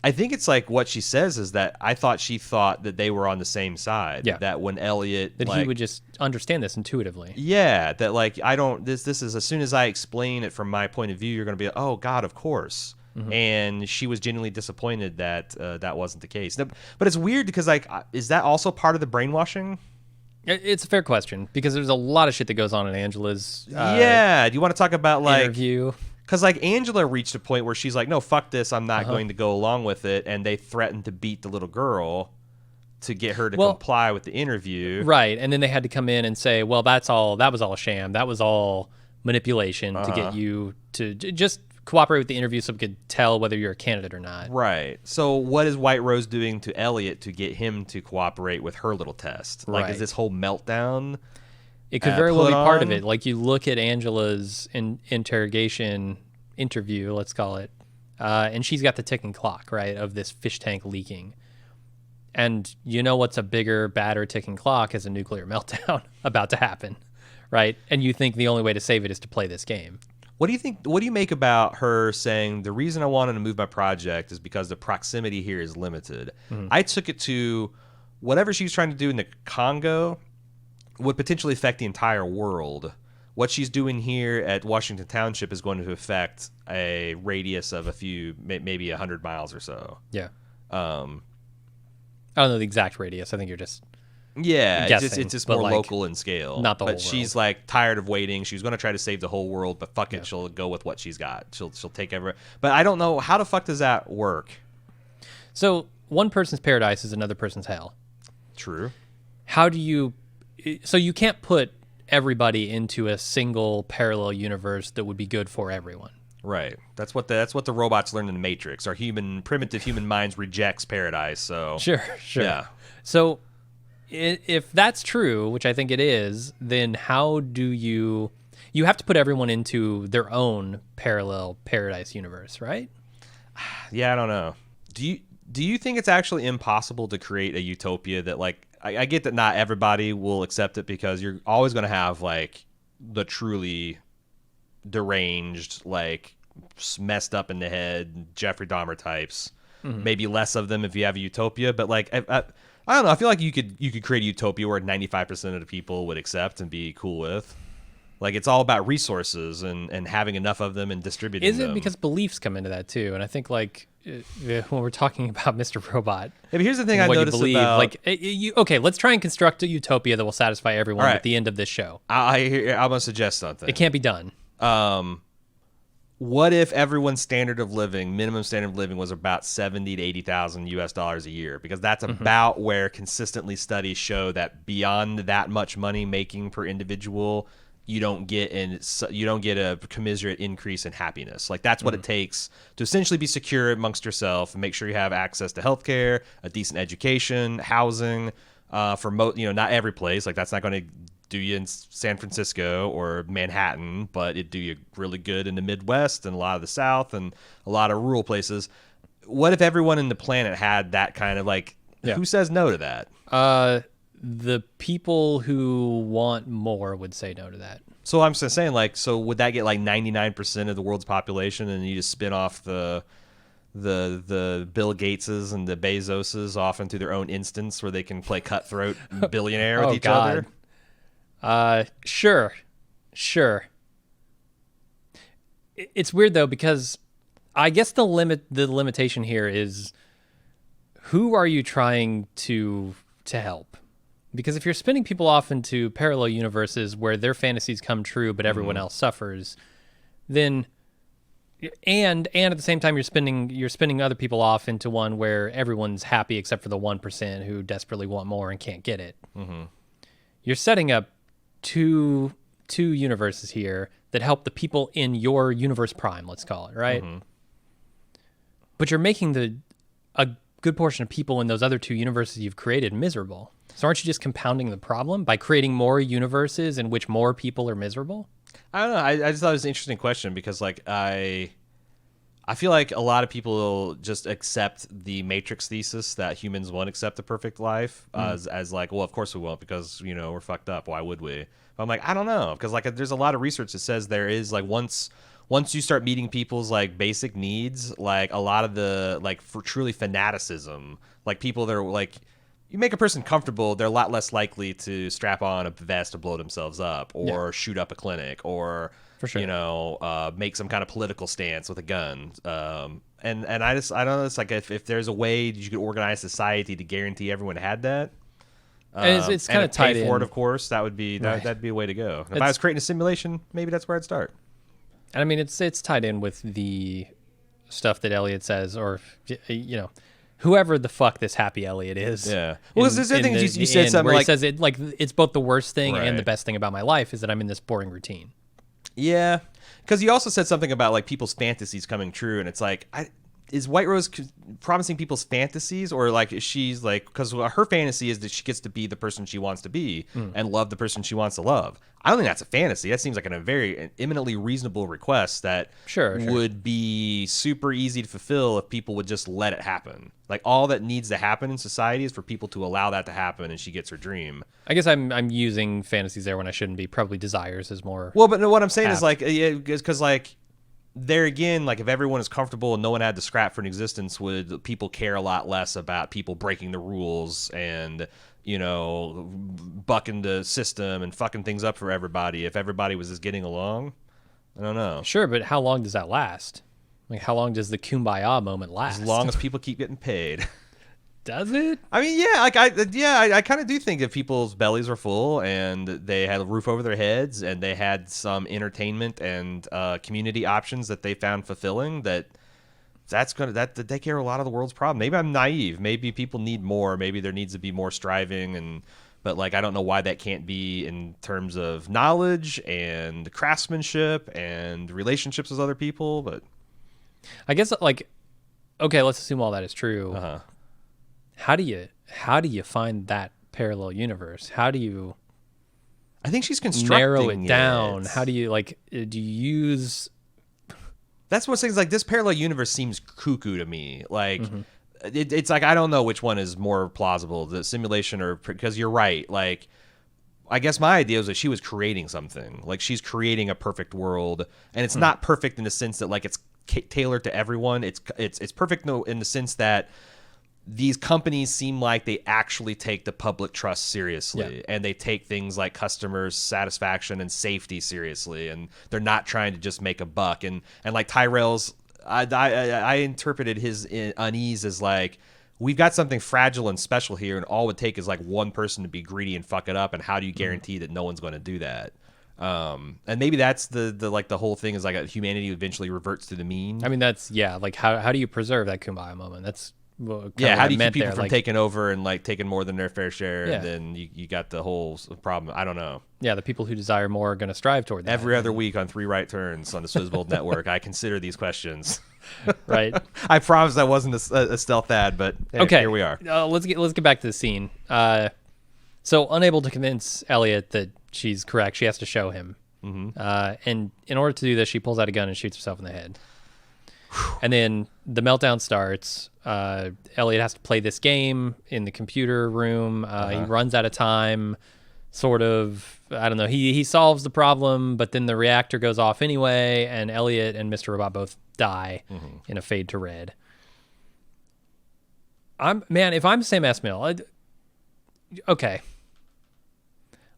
I think it's like what she says is that she thought that they were on the same side. Yeah. That when Elliot... That he would just understand this intuitively. Yeah. That like, this is, as soon as I explain it from my point of view, you're going to be, oh God, of course. Mm-hmm. And she was genuinely disappointed that that wasn't the case. But it's weird because like, is that also part of the brainwashing? It's a fair question, because there's a lot of shit that goes on in Angela's do you want to talk about like... interview? Because, like, Angela reached a point where she's like, no, fuck this, I'm not going to go along with it. And they threatened to beat the little girl to get her to comply with the interview. Right. And then they had to come in and say, well, that was all a sham. That was all manipulation to get you to just cooperate with the interview so we could tell whether you're a candidate or not. Right. So what is White Rose doing to Elliot to get him to cooperate with her little test? Like, is this whole meltdown... It could very well be part of it. Like, you look at Angela's interrogation interview, let's call it, and she's got the ticking clock, right, of this fish tank leaking. And what's a bigger, badder ticking clock is a nuclear meltdown about to happen, right? And you think the only way to save it is to play this game. What do you think? What do you make about her saying the reason I wanted to move my project is because the proximity here is limited? Mm-hmm. I took it to whatever she was trying to do in the Congo would potentially affect the entire world. What she's doing here at Washington Township is going to affect a radius of a few, maybe 100 miles or so. Yeah. I don't know the exact radius. I think you're just Yeah, guessing, it's just but, more like, local in scale. not the whole But she's world. like tired of waiting. She's going to try to save the whole world, but fuck it, Yeah. she'll go with what she's got. She'll take every. But I don't know how the fuck does that work. So one person's paradise is another person's hell. True. How do you? So you can't put everybody into a single parallel universe that would be good for everyone. Right. That's what the robots learned in the Matrix. Our primitive human minds rejects paradise. So Sure. yeah. So if that's true, which I think it is, then how do you have to put everyone into their own parallel paradise universe, right? Yeah, I don't know. Do you think it's actually impossible to create a utopia that, like, I get that not everybody will accept it because you're always going to have, like, the truly deranged, like, messed up in the head Jeffrey Dahmer types. Maybe less of them if you have a utopia, but, like, I don't know. I feel like you could create a utopia where 95% of the people would accept and be cool with. Like, it's all about resources and having enough of them and distributing them. Is it because beliefs come into that too? And I think, like, when we're talking about Mr. Robot, Yeah, but here's the thing I what you noticed believe, about... like, okay, let's try and construct a utopia that will satisfy everyone All right. at the end of this show. I'm going to suggest something. It can't be done. What if everyone's standard of living, minimum standard of living, was about $70,000 to $80,000 a year? Because that's about where consistently studies show that beyond that much money making per individual, you don't get a commensurate increase in happiness. Like, that's what it takes to essentially be secure amongst yourself and make sure you have access to healthcare, a decent education, housing. Not every place. Like, that's not going to do you in San Francisco or Manhattan, but it do you really good in the Midwest and a lot of the South and a lot of rural places. What if everyone in the planet had that kind of, like, who says no to that? The people who want more would say no to that. So I'm just saying, like, so would that get like 99% of the world's population, and you just spin off the Bill Gateses and the Bezoses off into their own instance where they can play cutthroat billionaire with each other? Sure. It's weird though, because I guess the limitation here is, who are you trying to help? Because if you're spinning people off into parallel universes where their fantasies come true but everyone else suffers, then and at the same time you're spinning other people off into one where everyone's happy except for the 1% who desperately want more and can't get it. You're setting up two universes here that help the people in your universe prime, let's call it, right? But you're making a good portion of people in those other two universes you've created miserable. So aren't you just compounding the problem by creating more universes in which more people are miserable? I don't know. I just thought it was an interesting question because, like, I feel like a lot of people just accept the Matrix thesis that humans won't accept the perfect life as like, well, of course we won't because, we're fucked up. Why would we? But I'm like, I don't know, because, like, there's a lot of research that says there is, like, once you start meeting people's, like, basic needs, like, a lot of the, like, for truly fanaticism, like, people that are, like, you make a person comfortable, they're a lot less likely to strap on a vest to blow themselves up or shoot up a clinic or, For sure. make some kind of political stance with a gun. And I don't know, it's like if there's a way you could organize society to guarantee everyone had that. And it's kind of tied for in. it, of course, that'd be a way to go. If I was creating a simulation, maybe that's where I'd start. And I mean, it's tied in with the stuff that Elliot says, or, whoever the fuck this happy Elliot is. Yeah. Well, there's the thing you said something where like, he says it like it's both the worst thing and the Right. best thing about my life is that I'm in this boring routine. yeah, because you also said something about, like, people's fantasies coming true, and it's like, is White Rose promising people's fantasies, or, like, is she's like, because her fantasy is that she gets to be the person she wants to be and love the person she wants to love. I don't think that's a fantasy. That seems like an eminently reasonable request that Sure. would be super easy to fulfill if people would just let it happen. Like, all that needs to happen in society is for people to allow that to happen, and she gets her dream. I guess I'm using fantasies there when I shouldn't be. Probably desires is more. Well, but no, what I'm saying is, apt. like, because, like, there again, like, if everyone is comfortable and no one had to scrap for an existence, would people care a lot less about people breaking the rules and, bucking the system and fucking things up for everybody if everybody was just getting along? I don't know. Sure, but how long does that last? Like, how long does the kumbaya moment last? As long as people keep getting paid. Does it? I mean, yeah, I kind of do think if people's bellies were full and they had a roof over their heads and they had some entertainment and community options that they found fulfilling, that take care of a lot of the world's problem. Maybe I'm naive. Maybe people need more. Maybe there needs to be more striving, but like I don't know why that can't be in terms of knowledge and craftsmanship and relationships with other people. But I guess like, okay, let's assume all that is true. How do you find that parallel universe? How do you? I think she's constructing narrow it down. it. How do you do you use? That's what things like this parallel universe seems cuckoo to me. Like it's like I don't know which one is more plausible, the simulation or because you're right. Like I guess my idea was that she was creating something. Like she's creating a perfect world, and it's not perfect in the sense that like it's tailored to everyone. It's perfect in the sense that these companies seem like they actually take the public trust seriously, and they take things like customer satisfaction and safety seriously, and they're not trying to just make a buck. And like Tyrell's, I interpreted his unease as like, we've got something fragile and special here, and all it would take is like one person to be greedy and fuck it up. And how do you guarantee that no one's going to do that? And maybe that's the like the whole thing is like humanity eventually reverts to the mean. I mean, that's like how do you preserve that kumbaya moment? That's how do you keep people from taking over and like taking more than their fair share, and then you got the whole problem. I don't know. Yeah, the people who desire more are going to strive toward that. Every other week on 3 Right Turns on the Swizzbold Network, I consider these questions. Right. I promise I wasn't a stealth ad, but okay, here we are. Let's get back to the scene. So unable to convince Elliot that she's correct, she has to show him. And in order to do this, she pulls out a gun and shoots herself in the head. And then the meltdown starts. Elliot has to play this game in the computer room. He runs out of time, sort of. I don't know. He solves the problem, but then the reactor goes off anyway, and Elliot and Mr. Robot both die in a fade to red. If I'm Sam Esmail, okay.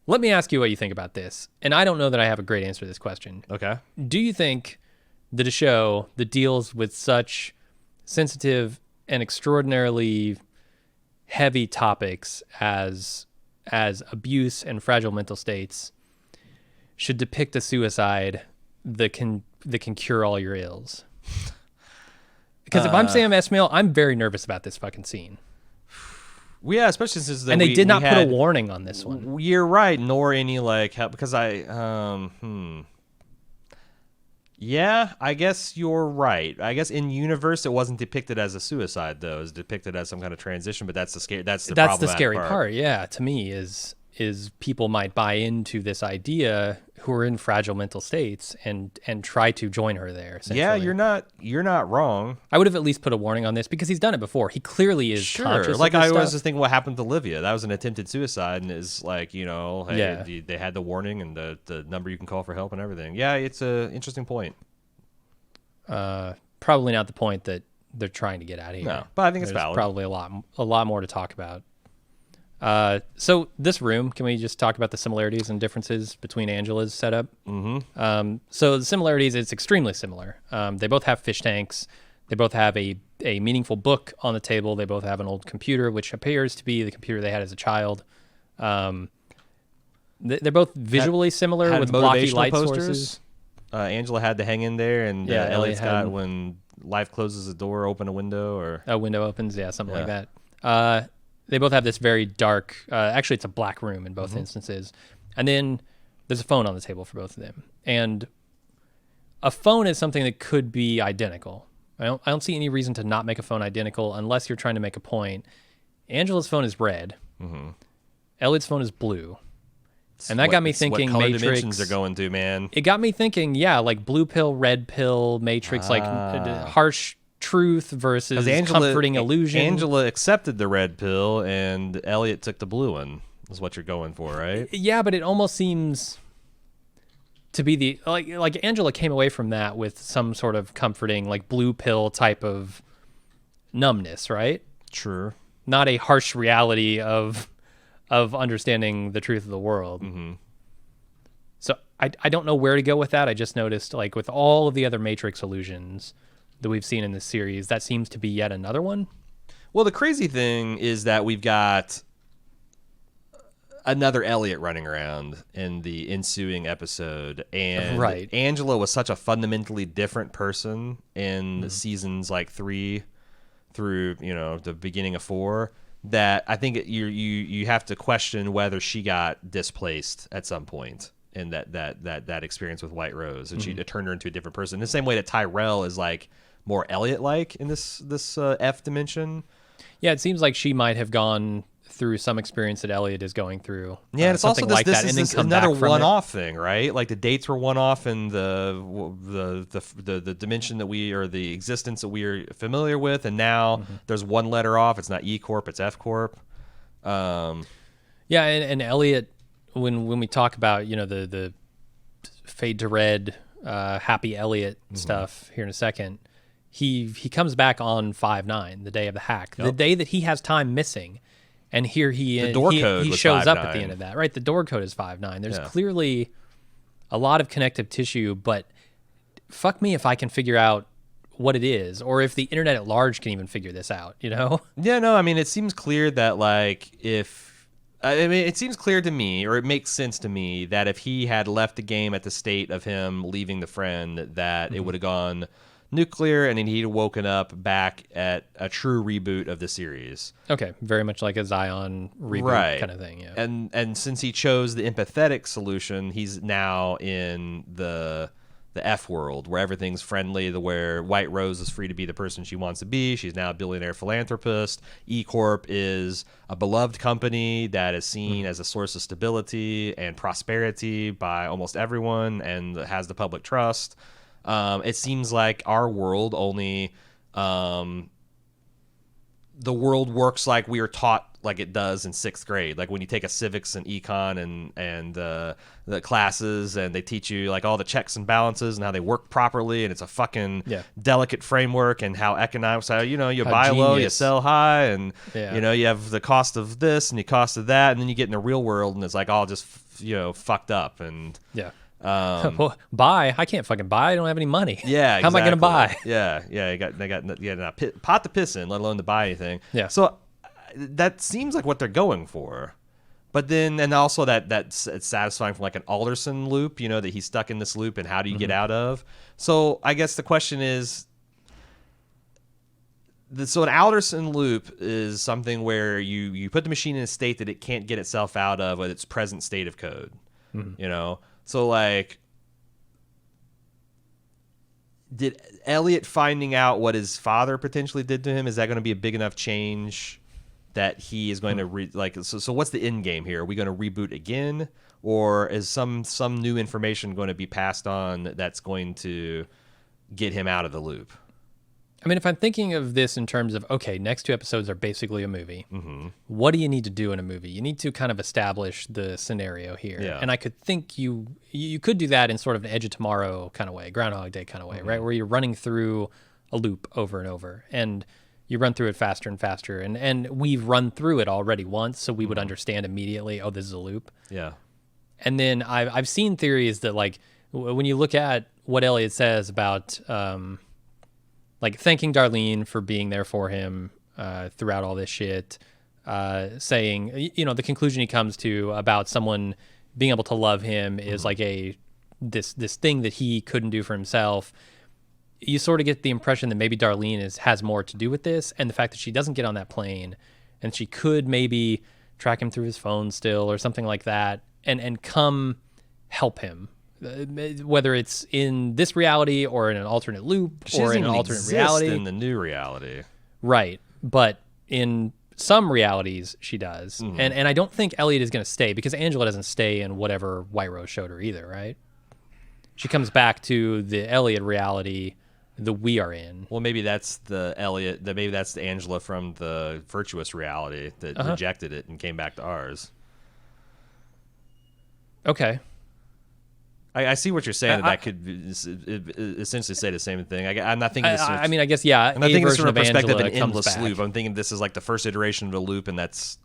Let me ask you what you think about this. And I don't know that I have a great answer to this question. Okay. Do you think that a show that deals with such sensitive and extraordinarily heavy topics as abuse and fragile mental states should depict a suicide that can cure all your ills? Because if I'm Sam Esmail, I'm very nervous about this fucking scene. Yeah, especially since they did not put a warning on this one. You're right, nor any like help, because yeah, I guess you're right. I guess in universe it wasn't depicted as a suicide though. It was depicted as some kind of transition, but that's the scary part. Yeah, to me is people might buy into this idea who are in fragile mental states and try to join her there. Yeah, you're not wrong. I would have at least put a warning on this because he's done it before. He clearly is conscious. Like of this I was stuff. just thinking, what happened to Olivia? That was an attempted suicide, and is like hey, they had the warning and the number you can call for help and everything. Yeah, it's a interesting point. Probably not the point that they're trying to get out of here. No, but I think it's There's valid. Probably a lot more to talk about. So this room, can we just talk about the similarities and differences between Angela's setup? So the similarities, it's extremely similar. They both have fish tanks. They both have a meaningful book on the table. They both have an old computer, which appears to be the computer they had as a child. They're both visually similar with blocky light sources. Angela had to hang in there, and Elliot's got when life closes the door, open a window, or a window opens, something like that. They both have this very dark, actually it's a black room in both instances. And then there's a phone on the table for both of them. And a phone is something that could be identical. I don't see any reason to not make a phone identical unless you're trying to make a point. Angela's phone is red. Elliot's phone is blue. And that got me thinking what color Matrix. dimensions they're going to, man. It got me thinking, like blue pill, red pill, Matrix, like harsh truth versus comforting illusion. Angela accepted the red pill, and Elliot took the blue one. Is what you're going for, right? Yeah, but it almost seems to be the like Angela came away from that with some sort of comforting, like blue pill type of numbness, right? Sure. Not a harsh reality of understanding the truth of the world. So I don't know where to go with that. I just noticed, like with all of the other Matrix illusions that we've seen in this series, that seems to be yet another one. Well, the crazy thing is that we've got another Elliot running around in the ensuing episode, and Right. Angela was such a fundamentally different person in seasons like 3 through the beginning of 4 that I think you have to question whether she got displaced at some point in that experience with White Rose, and it turned her into a different person. In the same way that Tyrell is like more Elliot-like in this F dimension. Yeah, it seems like she might have gone through some experience that Elliot is going through. Yeah, and it's also like this that, is and then come another back from one-off thing, right? Like the dates were one-off in the dimension that the existence that we are familiar with, and now there's one letter off. It's not E Corp, it's F Corp. Yeah, and Elliot, when we talk about the fade to red, happy Elliot stuff here in a second, he comes back on 5/9, the day of the hack, the day that he has time missing. And here the door code he was shows up 5/9. at the end of that, right? The door code is 5/9. There's clearly a lot of connective tissue, but fuck me if I can figure out what it is, or if the internet at large can even figure this out, Yeah, no, I mean, it seems clear that it seems clear to me, or it makes sense to me, that if he had left the game at the state of him leaving the friend, that it would have gone nuclear, and then he'd woken up back at a true reboot of the series. Okay, very much like a Zion reboot kind of thing, yeah. And since he chose the empathetic solution, he's now in the F world, where everything's friendly, where White Rose is free to be the person she wants to be. She's now a billionaire philanthropist. E Corp is a beloved company that is seen as a source of stability and prosperity by almost everyone, and has the public trust. It seems like our world only, the world works like we are taught like it does in 6th grade. Like when you take a civics and econ and the classes, and they teach you like all the checks and balances and how they work properly, and it's a fucking delicate framework, and how economics, you buy low, you sell high, and you have the cost of this and the cost of that, and then you get in the real world and it's like all just fucked up. And well, buy. I can't fucking buy. I don't have any money. Yeah, how am I going to buy? Yeah. They got not pot to piss in, let alone to buy anything. Yeah. So that seems like what they're going for. But then, and also that's it's satisfying from like an Alderson loop, that he's stuck in this loop, and how do you get out of? So I guess the question is, so an Alderson loop is something where you put the machine in a state that it can't get itself out of with its present state of code. So, like, did Elliot finding out what his father potentially did to him, is that going to be a big enough change that he is going to so what's the end game here? Are we going to reboot again, or is some new information going to be passed on that's going to get him out of the loop? I mean, if I'm thinking of this in terms of, okay, next 2 episodes are basically a movie. What do you need to do in a movie? You need to kind of establish the scenario here. Yeah. And I could think you could do that in sort of an Edge of Tomorrow kind of way, Groundhog Day kind of way, right? Where you're running through a loop over and over, and you run through it faster and faster. And we've run through it already once, so we would understand immediately, oh, this is a loop. Yeah. And then I've seen theories that, like, when you look at what Elliot says about like thanking Darlene for being there for him throughout all this shit, saying, the conclusion he comes to about someone being able to love him is like this thing that he couldn't do for himself. You sort of get the impression that maybe Darlene has more to do with this, and the fact that she doesn't get on that plane, and she could maybe track him through his phone still or something like that, and come help him. Whether it's in this reality or in an alternate loop or in an alternate reality. In the new reality. Right. But in some realities, she does. And I don't think Elliot is going to stay, because Angela doesn't stay in whatever White Rose showed her either, right? She comes back to the Elliot reality that we are in. Well, maybe that's the Elliot, maybe that's the Angela from the virtuous reality that rejected it and came back to ours. Okay. I see what you're saying. That could essentially say the same thing. I'm not thinking this. I mean, I guess, yeah. I'm not thinking this from a perspective of an Angela endless loop. I'm thinking this is like the first iteration of a loop, and that's,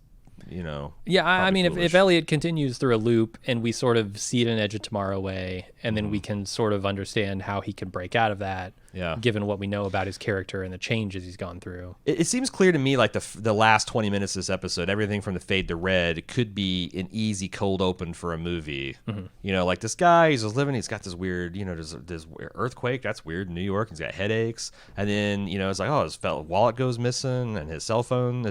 Yeah, I mean, if Elliot continues through a loop and we sort of see it in Edge of Tomorrow way, and then we can sort of understand how he can break out of that. Yeah. given what we know about his character and the changes he's gone through. It seems clear to me like the last 20 minutes of this episode, everything from the fade to red could be an easy cold open for a movie. You know, like this guy, he's just living, he's got this weird, you know, this earthquake, that's weird in New York, he's got headaches, and then, you know, it's like, oh, his wallet goes missing, and his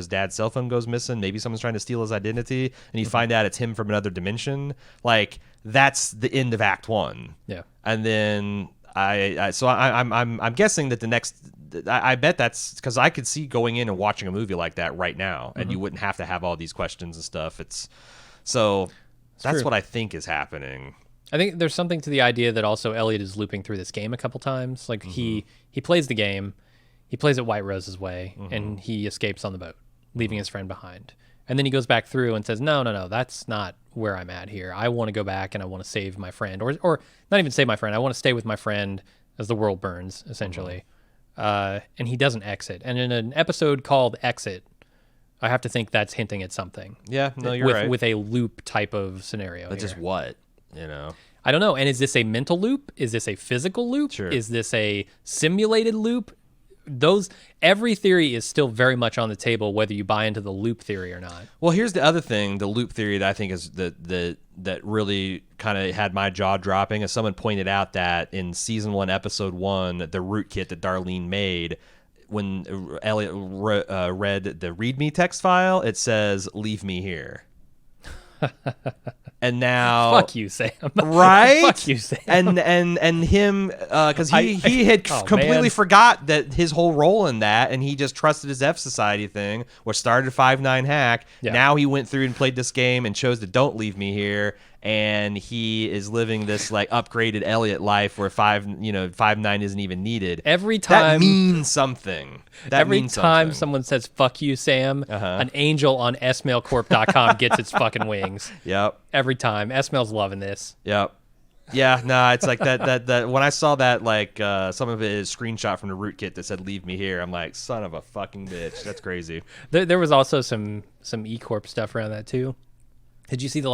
dad's cell phone goes missing, maybe someone's trying to steal his identity, and you find out it's him from another dimension. Like, that's the end of Act 1. Yeah. And then I'm guessing that the next, I bet that's because I could see going in and watching a movie like that right now, and you wouldn't have to have all these questions and stuff. That's true. what I think is happening. I think there's something to the idea that also Elliot is looping through this game a couple times. Like he plays the game, he plays it White Rose's way, and he escapes on the boat, leaving his friend behind. And then he goes back through and says, no, that's not where I'm at here. I want to go back and I want to save my friend. Or not even save my friend. I want to stay with my friend as the world burns, essentially. And he doesn't exit. And in an episode called Exit, I have to think that's hinting at something. Yeah, no, you're right. With a loop type of scenario. But here. just what, you know? I don't know. And is this a mental loop? Is this a physical loop? Sure. Is this a simulated loop? Every theory is still very much on the table, whether you buy into the loop theory or not. Well, here's the other thing, the loop theory that I think is that really kind of had my jaw dropping, as someone pointed out that in season 1, episode 1, the rootkit that Darlene made, when Elliot read the README text file, it says, "Leave me here." And now, fuck you, Sam. Right? Fuck you, Sam. And him, because he had completely forgot that his whole role in that, and he just trusted his F Society thing, which started 5-9 hack. Yeah. Now he went through and played this game and chose to don't leave me here, and he is living this like upgraded Elliot life where 5-9 isn't even needed. Every time that means something. Every time someone says "fuck you, Sam," an angel on smailcorp.com gets its fucking wings. Yep. Every time. Smail's loving this. Yep. Yeah, no, it's like that when I saw that, like some of it is screenshot from the rootkit that said "leave me here," I'm like, son of a fucking bitch, that's crazy. There was also some E-Corp stuff around that too. Did you see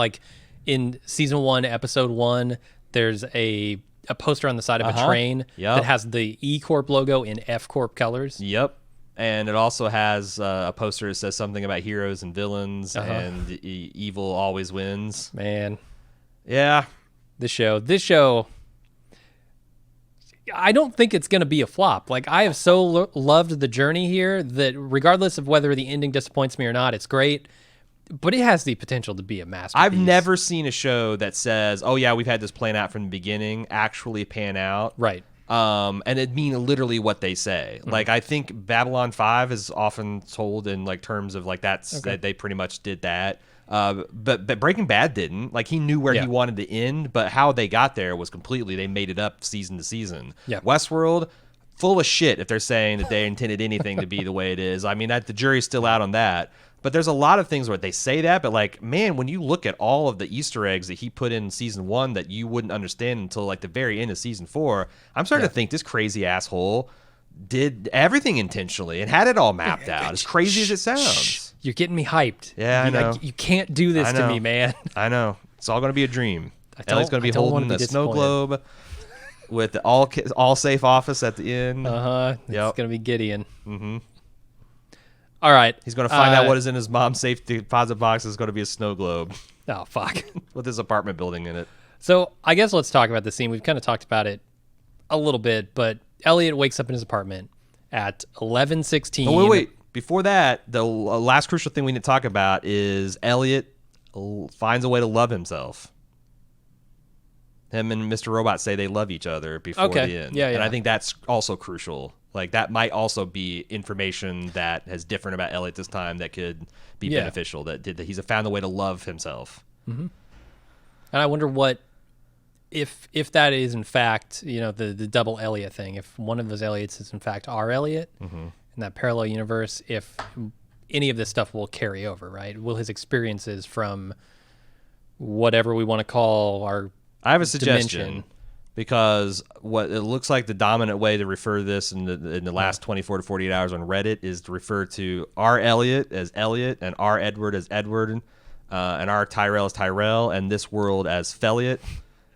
in season 1, episode 1, there's a poster on the side of a train that has the E-Corp logo in F-Corp colors? Yep. And it also has a poster that says something about heroes and villains and evil always wins. Man. Yeah. This show, I don't think it's going to be a flop. Like, I have so loved the journey here that regardless of whether the ending disappoints me or not, it's great. But it has the potential to be a masterpiece. I've never seen a show that says, "Oh yeah, we've had this plan out from the beginning," actually pan out. Right. And it mean literally what they say. Like, I think Babylon 5 is often told in like terms of like that they pretty much did that. But Breaking Bad didn't. Like, he knew where he wanted to end, but how they got there was completely, they made it up season to season. Yeah. Westworld, full of shit if they're saying that they intended anything to be the way it is. I mean, the jury's still out on that. But there's a lot of things where they say that, but like, man, when you look at all of the Easter eggs that he put in season 1 that you wouldn't understand until like the very end of season 4, I'm starting to think this crazy asshole did everything intentionally and had it all mapped out. As crazy as it sounds. You're getting me hyped. Yeah, I know. You can't do this to me, man. I know. It's all going to be a dream. Ellie's going to be holding a snow globe with the all safe office at the end. It's going to be Gideon. Mm-hmm. All right. He's going to find out what is in his mom's safe deposit box is going to be a snow globe. Oh, fuck. With his apartment building in it. So I guess let's talk about the scene. We've kind of talked about it a little bit, but Elliot wakes up in his apartment at 11:16. Oh, wait. Before that, the last crucial thing we need to talk about is Elliot finds a way to love himself. Him and Mr. Robot say they love each other before the end. Yeah. And I think that's also crucial. Like, that might also be information that is different about Elliot this time that could be beneficial. That he's found a way to love himself. Mm-hmm. And I wonder what, if that is in fact, the double Elliot thing, if one of those Elliots is in fact our Elliot in that parallel universe, if any of this stuff will carry over, right? Will his experiences from whatever we want to call our I have a suggestion. Dimension. Because what it looks like the dominant way to refer to this in the last 24 to 48 hours on Reddit is to refer to our Elliot as Elliot and our Edward as Edward and our Tyrell as Tyrell and this world as Felliot.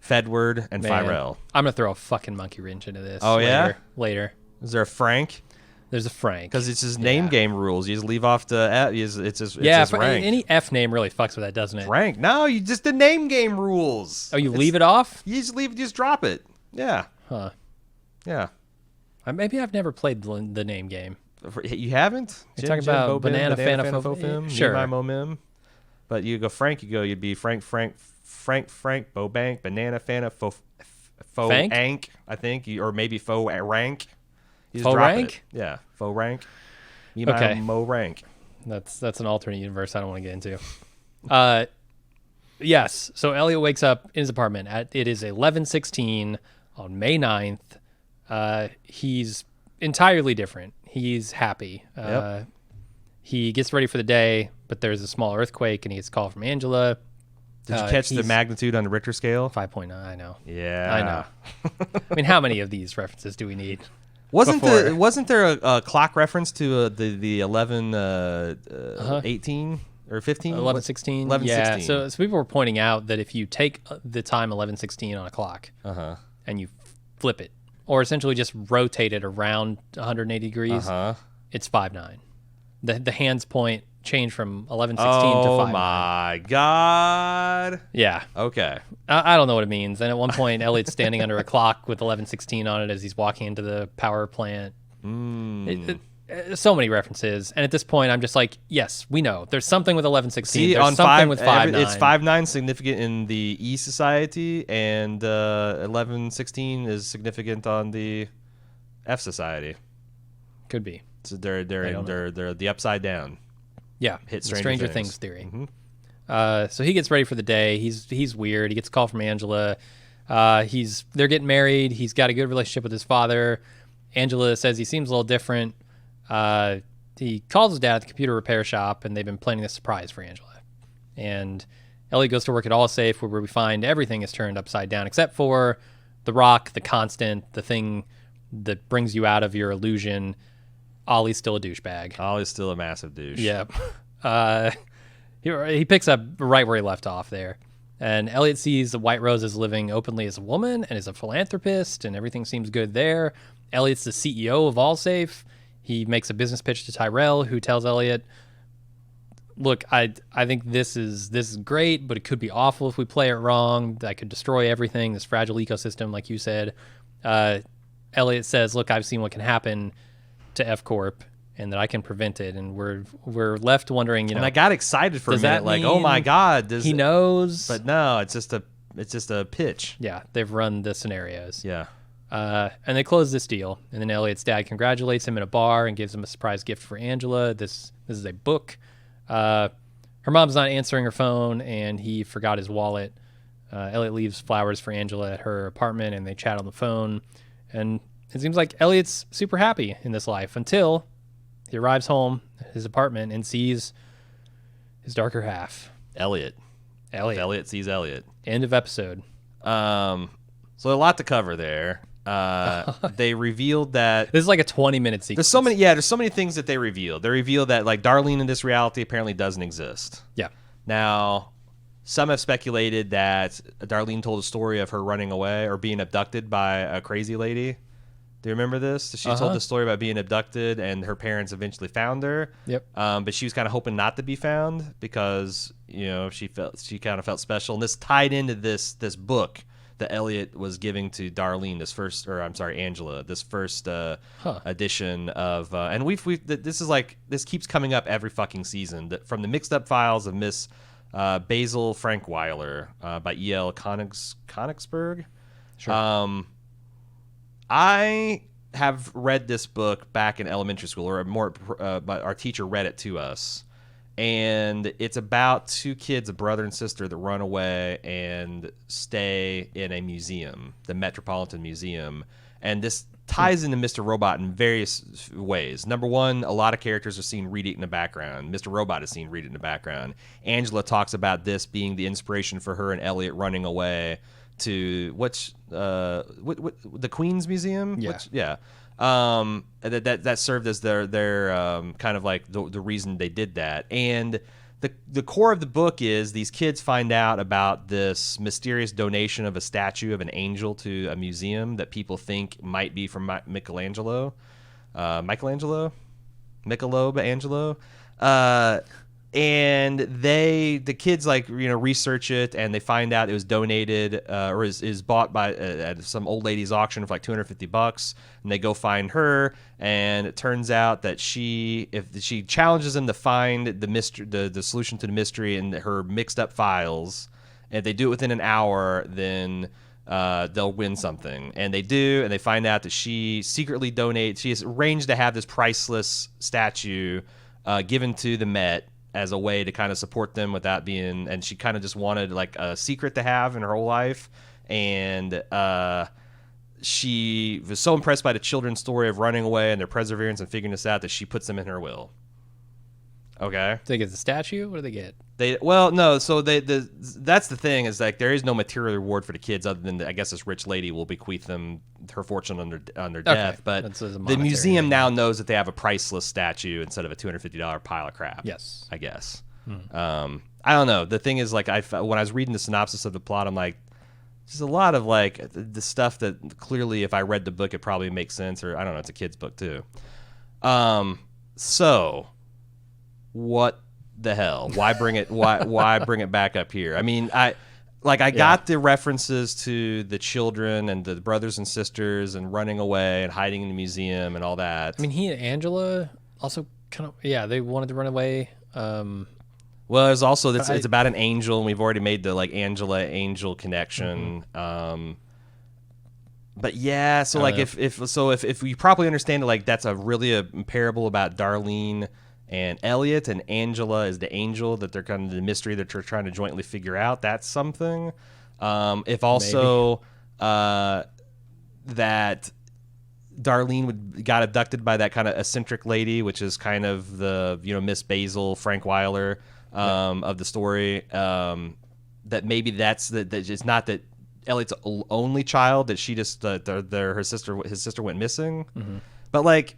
Fedward, and Man, Firel. I'm gonna throw a fucking monkey wrench into this. Oh, yeah? Later. Is there a Frank? There's a Frank. Because it's his name game rules. You just leave off the F. It's his rank. Any F name really fucks with that, doesn't it? Rank. No, you just the name game rules. Oh, you leave it off? You just drop it. Yeah. Huh. Yeah. Maybe I've never played the name game. You haven't? You're talking about Banana Fana Sure. Momim. But you go Frank, you'd be Frank, Bobank, Banana Fana, Faux Ank, I think, or maybe Faux Rank. You just Faux drop Rank? It. Yeah, Faux Rank. Okay. Mo Rank. That's an alternate universe I don't want to get into. Yes. So Elliot wakes up in his apartment. It is 11:16 on May 9th. He's entirely different. He's happy. Yep. He gets ready for the day, but there's a small earthquake, and he gets a call from Angela. Did you catch the magnitude on the Richter scale? 5.9. I know. Yeah, I know. I mean, how many of these references do we need? Wasn't there a clock reference to the 11 18 or 15? 11:16. 11:16. Yeah. So people were pointing out that if you take the time 11:16 on a clock and you flip it, or essentially just rotate it around 180 degrees, it's 5.9. The hands point change from 11:16 to 5.9. Oh my god. Yeah. Okay. I don't know what it means. And at one point, Elliot's standing under a clock with 11:16 on it as he's walking into the power plant. So many references. And at this point, I'm just like, yes, we know. There's something with 11:16. There's something with 5.9. It's 5.9 significant in the E Society, and 11:16 is significant on the F Society. Could be. So they're the upside down. Yeah, hit Stranger Things theory. Mm-hmm. So he gets ready for the day. He's weird. He gets a call from Angela. They're getting married. He's got a good relationship with his father. Angela says he seems a little different. He calls his dad at the computer repair shop, and they've been planning a surprise for Angela. And Ellie goes to work at AllSafe, where we find everything is turned upside down except for the rock, the constant, the thing that brings you out of your illusion. Ollie's still a douchebag. Ollie's still a massive douche. Yep. He picks up right where he left off there. And Elliot sees the White Rose is living openly as a woman and is a philanthropist, and everything seems good there. Elliot's the CEO of AllSafe. He makes a business pitch to Tyrell, who tells Elliot, look, I think this is great, but it could be awful if we play it wrong. That could destroy everything, this fragile ecosystem, like you said. Elliot says, look, I've seen what can happen to F Corp, and that I can prevent it, and we're left wondering, And I got excited for a minute, like, oh my god, he knows. But no, it's just a pitch. Yeah, they've run the scenarios. Yeah. And they close this deal, and then Elliot's dad congratulates him in a bar and gives him a surprise gift for Angela. This is a book. Her mom's not answering her phone, and he forgot his wallet. Elliot leaves flowers for Angela at her apartment, and they chat on the phone. And it seems like Elliot's super happy in this life until he arrives home at his apartment and sees his darker half. Elliot sees Elliot. End of episode. So a lot to cover there. They revealed that this is like a 20-minute sequence. There's so many things that they revealed. They revealed that like Darlene in this reality apparently doesn't exist. Yeah. Now, some have speculated that Darlene told a story of her running away or being abducted by a crazy lady. Do you remember this? She told the story about being abducted, and her parents eventually found her. Yep. But she was kind of hoping not to be found because she kind of felt special, and this tied into this book that Elliot was giving to Darlene, Angela, this first edition of, and this keeps coming up every fucking season. From the Mixed Up Files of Miss Basil Frankweiler by E.L. Konigsberg. Sure. I have read this book back in elementary school, or more, our teacher read it to us. And it's about two kids, a brother and sister, that run away and stay in a museum, the Metropolitan Museum. And this ties into Mr. Robot in various ways. Number one, a lot of characters are seen read it in the background. Mr. Robot is seen read it in the background. Angela talks about this being the inspiration for her and Elliot running away to the Queen's Museum. Yeah. That served as their kind of like the reason they did that. And the core of the book is these kids find out about this mysterious donation of a statue of an angel to a museum that people think might be from Michelangelo. Michelangelo? And the kids research it, and they find out it was donated or is bought by at some old lady's auction for like $250, and they go find her, and it turns out that if she challenges them to find the solution to the mystery in her mixed up files, and if they do it within an hour, then they'll win something. And they do, and they find out that she secretly donates. She has arranged to have this priceless statue given to the Met as a way to kind of support them without being, and she kind of just wanted like a secret to have in her whole life. And she was so impressed by the children's story of running away and their perseverance and figuring this out that she puts them in her will. Okay. Do they get the statue? What do they get? So that's the thing, is like there is no material reward for the kids other than I guess this rich lady will bequeath them her fortune on their death. But the museum now knows that they have a priceless statue instead of a $250 pile of crap. Yes, I guess. I don't know. The thing is, like, when I was reading the synopsis of the plot, I'm like, there's a lot of like the stuff that clearly, if I read the book, it probably makes sense. Or I don't know. It's a kid's book too. So what the hell? Why bring it? Why bring it back up here? I mean, I got the references to the children and the brothers and sisters and running away and hiding in the museum and all that. I mean, he and Angela also kind of they wanted to run away. Well, there's also it's about an angel, and we've already made the like Angela angel connection. But yeah, so like if we properly understand it, like that's a parable about Darlene and Elliot, and Angela is the angel that they're kind of the mystery that they're trying to jointly figure out. That's something. If also that Darlene got abducted by that kind of eccentric lady, which is kind of the Miss Basil, Frank Weiler of the story. That maybe that it's not that Elliot's only child, that she just his sister went missing, but like.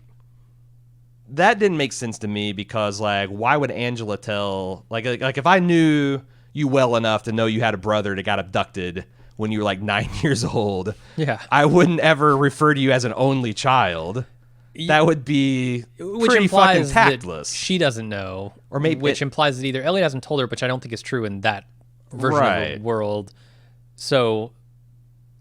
That didn't make sense to me because, like, why would Angela tell... Like if I knew you well enough to know you had a brother that got abducted when you were, like, 9 years old, I wouldn't ever refer to you as an only child. That would be pretty fucking tactless. She doesn't know. Or maybe which implies that either Elliot hasn't told her, which I don't think is true in that version of the world. So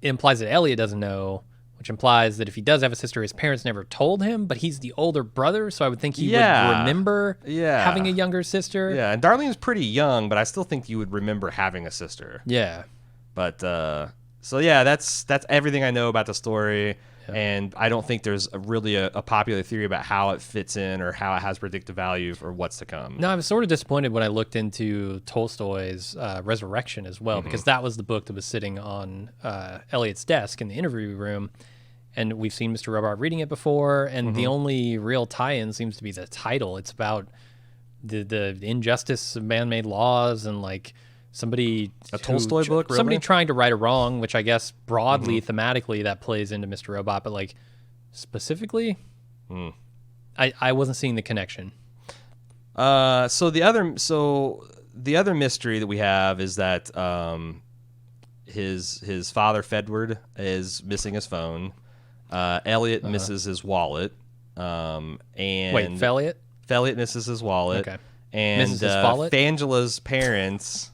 it implies that Elliot doesn't know, which implies that if he does have a sister, his parents never told him, but he's the older brother, so I would think he would remember having a younger sister. Yeah, and Darlene's pretty young, but I still think you would remember having a sister. Yeah. But, so yeah, that's everything I know about the story, and I don't think there's really a popular theory about how it fits in or how it has predictive value for what's to come. No, I was sort of disappointed when I looked into Tolstoy's Resurrection as well, because that was the book that was sitting on Elliot's desk in the interview room, and we've seen Mr. Robot reading it before, and the only real tie-in seems to be the title. It's about the injustice of man-made laws and like somebody Tolstoy book, really? Somebody trying to right a wrong, which I guess broadly thematically that plays into Mr. Robot, but like specifically, I wasn't seeing the connection. So the other mystery that we have is that his father Fedward is missing his phone. Elliot misses his wallet. And wait, Felliot misses his wallet. Okay. And Fangela's parents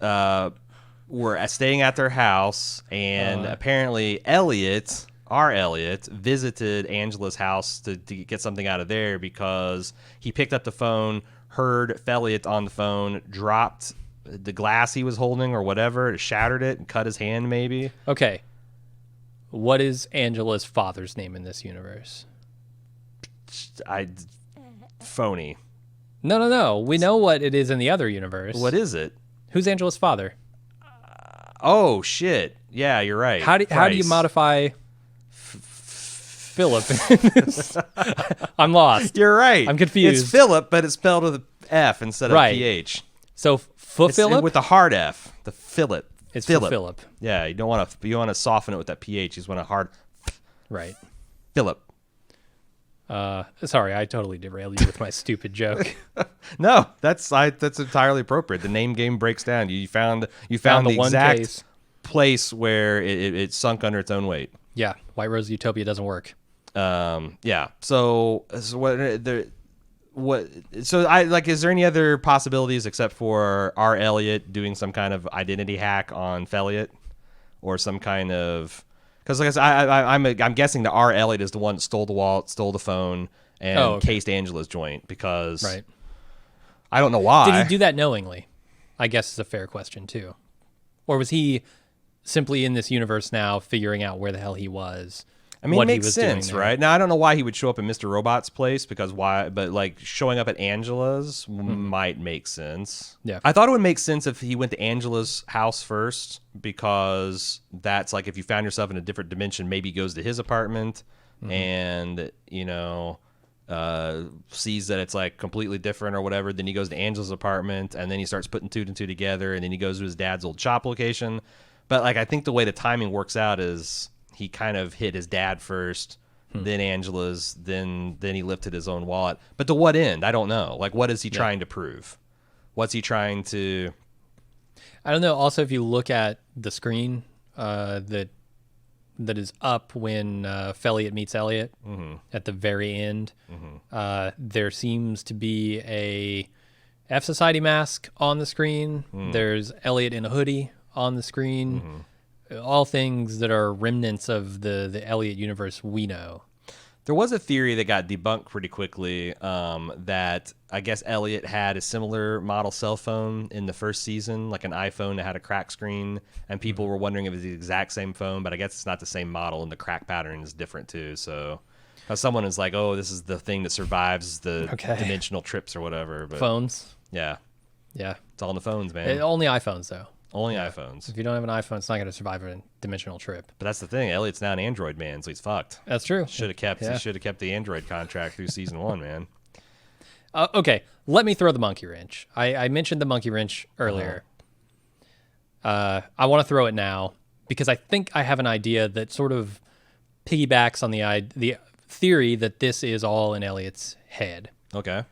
were staying at their house, and apparently our Elliot, visited Angela's house to get something out of there because he picked up the phone, heard Felliot on the phone, dropped the glass he was holding or whatever, shattered it, and cut his hand maybe. Okay. What is Angela's father's name in this universe? Phony. No. We know what it is in the other universe. What is it? Who's Angela's father? Oh, shit. Yeah, you're right. How do you modify Philip? I'm lost. You're right. I'm confused. It's Philip, but it's spelled with an F instead of PH. So Philip? With a hard F. The Philip. It's Philip. Yeah, you want to soften it with that PH. You just want a hard right. Philip. Sorry, I totally derailed you with my stupid joke. No, that's entirely appropriate. The name game breaks down. You found Found the the one exact case. place where it sunk under its own weight. Yeah, White Rose Utopia doesn't work. Yeah. So So I like. Is there any other possibilities except for R. Elliot doing some kind of identity hack on Felliot, or some kind of? Because like I'm guessing that R. Elliot is the one that stole the wallet, stole the phone, and cased Angela's joint. Because Right. I don't know why. Did he do that knowingly? I guess is a fair question too. Or was he simply in this universe now, figuring out where the hell he was? I mean, what it makes he was doing sense, there? right? Now, I don't know why he would show up at Mr. Robot's place, because why, but like showing up at Angela's might make sense. Yeah. I thought it would make sense if he went to Angela's house first, because that's like if you found yourself in a different dimension, maybe he goes to his apartment and, sees that it's like completely different or whatever. Then he goes to Angela's apartment and then he starts putting two and two together, and then he goes to his dad's old shop location. But like, I think the way the timing works out is he kind of hit his dad first, then Angela's, then he lifted his own wallet. But to what end? I don't know. Like, what is he trying to prove? What's he trying to? I don't know. Also, if you look at the screen that is up when Felliot meets Elliot at the very end, there seems to be a F Society mask on the screen. There's Elliot in a hoodie on the screen. All things that are remnants of the Elliot universe we know. There was a theory that got debunked pretty quickly, that I guess Elliot had a similar model cell phone in the first season, like an iPhone that had a crack screen, and people were wondering if it was the exact same phone, but I guess it's not the same model, and the crack pattern is different too. So someone is like, oh, this is the thing that survives the dimensional trips or whatever. But Phones. yeah, it's all in the phones, man. Only iPhones, though. Only iPhones. If you don't have an iPhone, it's not going to survive a dimensional trip. But that's the thing. Elliot's now an Android man, so he's fucked. That's true. He should have kept the Android contract through season 1, man. Okay, let me throw the monkey wrench. I mentioned the monkey wrench earlier. I want to throw it now because I think I have an idea that sort of piggybacks on the theory that this is all in Elliot's head. Okay.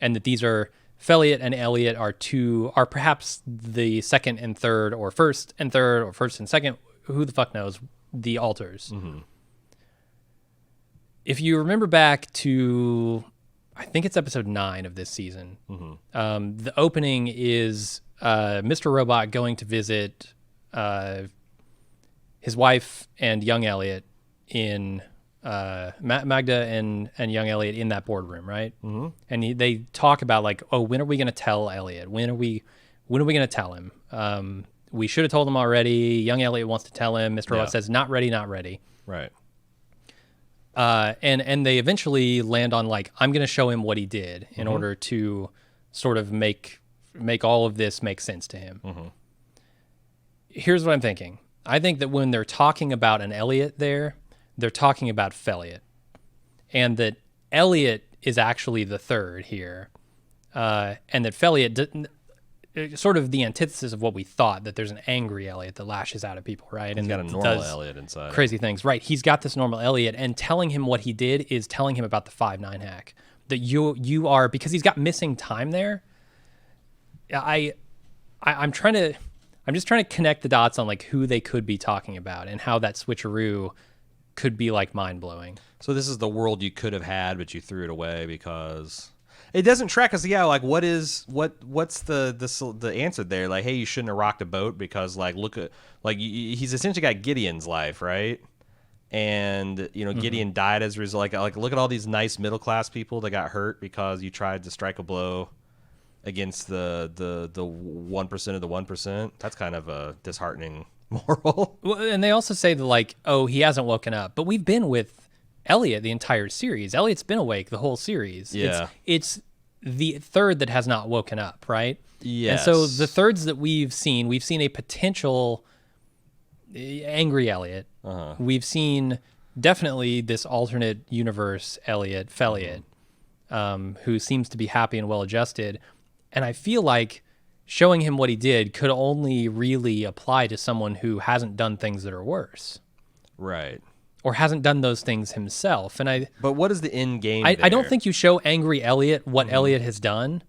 And that these are Felliot and Elliot are perhaps the second and third, or first and third, or first and second, who the fuck knows, the alters. If you remember back to, I think it's episode 9 of this season, the opening is Mr. Robot going to visit his wife and young Elliot in Magda and young Elliot in that boardroom, right? And they talk about like, oh, when are we going to tell Elliot? When are we going to tell him? We should have told him already. Young Elliot wants to tell him. Mr. Robot says, not ready, not ready. Right. And they eventually land on like, I'm going to show him what he did in order to sort of make all of this make sense to him. Here's what I'm thinking. I think that when they're talking about an Elliot there, they're talking about Felliot, and that Elliot is actually the third here, and that Felliot sort of the antithesis of what we thought, that there's an angry Elliot that lashes out at people, right? He's and got a normal Elliot inside. Crazy things, right? He's got this normal Elliot, and telling him what he did is telling him about the 5-9 hack. That you are, because he's got missing time there. I'm just trying to connect the dots on like who they could be talking about and how that switcheroo could be like mind-blowing. So this is the world you could have had, but you threw it away because it doesn't track us. Yeah, like what's the answer there? Like, hey, you shouldn't have rocked a boat because like look at like he's essentially got Gideon's life, right? And Gideon died as a result. Like look at all these nice middle class people that got hurt because you tried to strike a blow against the 1% of the 1%. That's kind of a disheartening moral. Well, and they also say that like, oh, he hasn't woken up, but we've been with Elliot the entire series. Elliot's been awake the whole series. Yeah. It's the third that has not woken up, right? Yes. And so the thirds that we've seen a potential angry Elliot. We've seen definitely this alternate universe Elliot, Felliot, who seems to be happy and well adjusted. And I feel like showing him what he did could only really apply to someone who hasn't done things that are worse. Right. or hasn't done those things himself. And But what is the end game? I don't think you show angry Elliot what Elliot has done.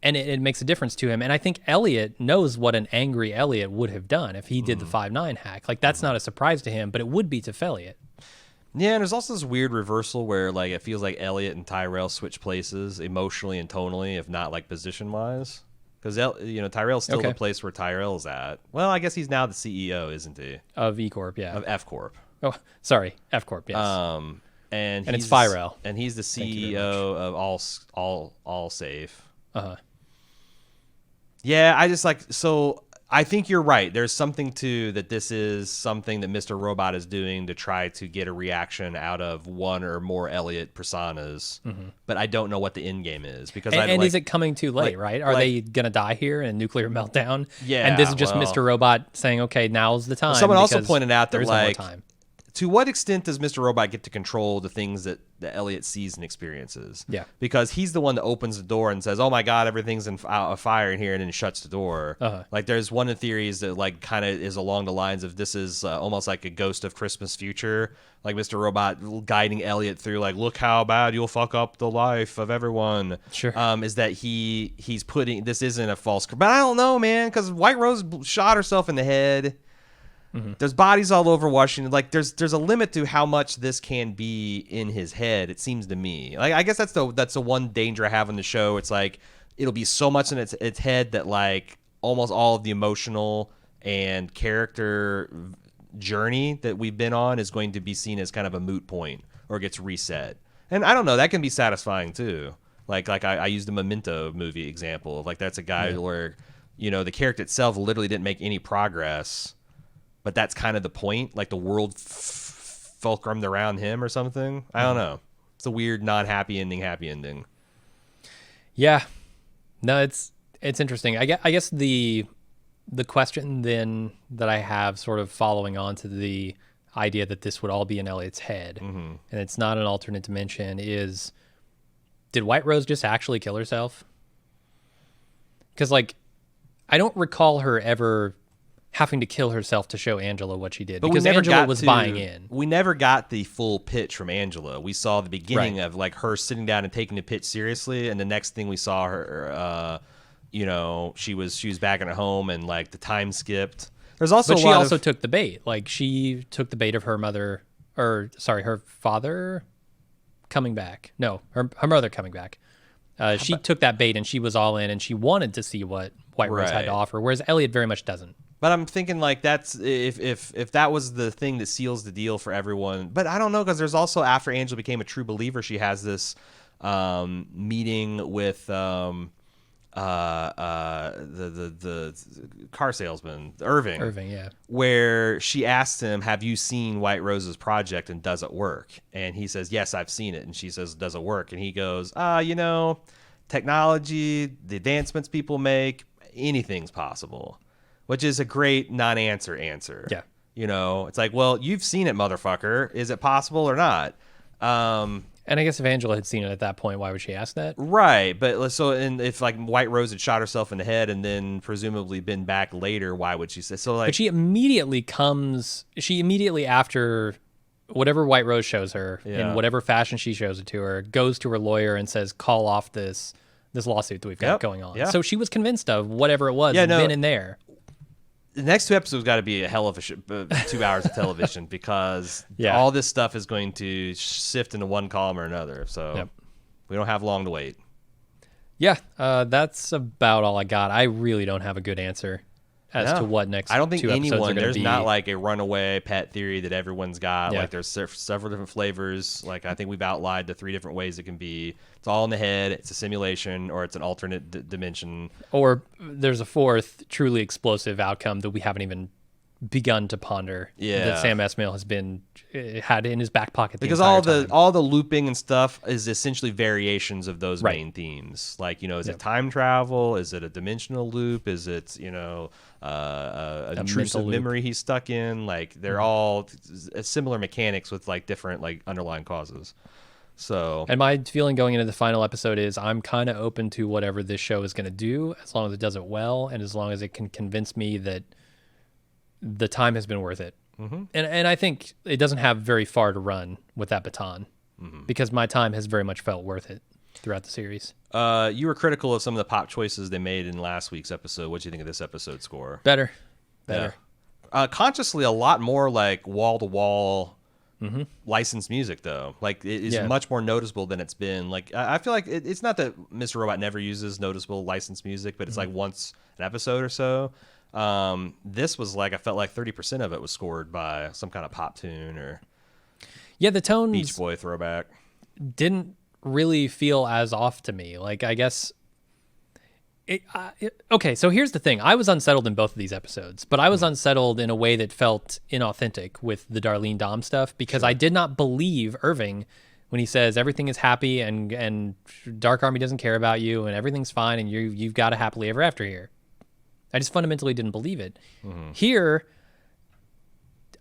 And it makes a difference to him. And I think Elliot knows what an angry Elliot would have done if he did the 5-9 hack. Like, that's not a surprise to him, but it would be to Elliot. Yeah, and there's also this weird reversal where, like, it feels like Elliot and Tyrell switch places emotionally and tonally, if not, like, position-wise. Because, Tyrell's still the place where Tyrell's at. Well, I guess he's now the CEO, isn't he? Of E Corp, yeah. Of F Corp. Oh, sorry, F Corp, yes. And it's Tyrell. And he's the CEO of All Safe. Yeah, I think you're right. There's something to that. This is something that Mr. Robot is doing to try to get a reaction out of one or more Elliot personas. But I don't know what the end game is because is it coming too late? Right? Are they gonna die here in a nuclear meltdown? Yeah. And this is just Mr. Robot saying, "Okay, now's the time." Someone also pointed out that no more time. To what extent does Mr. Robot get to control the things that Elliot sees and experiences? Yeah. Because he's the one that opens the door and says, "Oh my God, everything's on fire in here," and then shuts the door. Like, there's one of the theories that, like, kind of is along the lines of this is almost like a Ghost of Christmas Future. Like, Mr. Robot guiding Elliot through, like, look how bad you'll fuck up the life of everyone. Sure. Is that he's putting, this isn't a false, but I don't know, man, because White Rose shot herself in the head. There's bodies all over Washington. Like, there's a limit to how much this can be in his head, it seems to me. Like, I guess that's the one danger I have on the show. It's like it'll be so much in its head that, like, almost all of the emotional and character journey that we've been on is going to be seen as kind of a moot point or gets reset. And I don't know, that can be satisfying too. Like I used the Memento movie example of, like, that's a guy where, the character itself literally didn't make any progress. But that's kind of the point. Like, the world fulcrumed around him or something. I don't know. It's a weird non-happy ending, happy ending. Yeah. No, it's interesting. I guess the question then that I have, sort of following on to the idea that this would all be in Elliot's head, and it's not an alternate dimension, is, did White Rose just actually kill herself? Because, like, I don't recall her ever having to kill herself to show Angela what she did, because Angela was buying in. We never got the full pitch from Angela. We saw the beginning of, like, her sitting down and taking the pitch seriously, and the next thing we saw her, she was back in her home, and, like, the time skipped. There's also, but she also took the bait. Like, she took the bait of her father coming back. No, her mother coming back. She took that bait, and she was all in, and she wanted to see what White Rose had to offer, whereas Elliot very much doesn't. But I'm thinking, like, that's if that was the thing that seals the deal for everyone. But I don't know, because there's also, after Angela became a true believer, she has this meeting with the car salesman, Irving, yeah, where she asked him, "Have you seen White Rose's project, and does it work?" And he says, "Yes, I've seen it." And she says, "Does it work?" And he goes, technology, the advancements people make, anything's possible." Which is a great non-answer answer. Yeah. It's like, well, you've seen it, motherfucker. Is it possible or not? And I guess if Angela had seen it at that point, why would she ask that? Right. But if, like, White Rose had shot herself in the head and then presumably been back later, why would she say so? Like, but she immediately after whatever White Rose shows her, in whatever fashion she shows it to her, goes to her lawyer and says, "Call off this lawsuit that we've got going on." So she was convinced of whatever it was, then and there. The next 2 episodes got to be a hell of a 2 hours of television, because all this stuff is going to sift into one column or another. So we don't have long to wait. Yeah, that's about all I got. I really don't have a good answer as to what next. I don't think 2 episodes anyone. are gonna There's be. Not like a runaway pet theory that everyone's got. Like, there's several different flavors. Like, I think we've outlined the 3 different ways it can be. It's all in the head. It's a simulation, or it's an alternate dimension, or there's a 4th truly explosive outcome that we haven't even begun to ponder. That Sam Esmail has had in his back pocket. Because all the looping and stuff is essentially variations of those main themes. Like, is it time travel? Is it a dimensional loop? Is it a intrusive memory he's stuck in? Like, they're all similar mechanics with, like, different, like, underlying causes. So, and my feeling going into the final episode is I'm kind of open to whatever this show is going to do, as long as it does it well, and as long as it can convince me that the time has been worth it. And I think it doesn't have very far to run with that baton because my time has very much felt worth it throughout the series. You were critical of some of the pop choices they made in last week's episode. What do you think of this episode score? Better. Yeah. Consciously, a lot more like wall-to-wall licensed music, though. Like, it is much more noticeable than it's been. Like, I feel like it's not that Mr. Robot never uses noticeable licensed music, but it's like once an episode or so. This was like, I felt like 30% of it was scored by some kind of pop tune or the tones Beach Boy throwback. Didn't really feel as off to me. Like, I guess okay, so here's the thing. I was unsettled in both of these episodes, but I was unsettled in a way that felt inauthentic with the Darlene Dom stuff because I did not believe Irving when he says everything is happy and Dark Army doesn't care about you and everything's fine and you've got a happily ever after here. I just fundamentally didn't believe it. Here,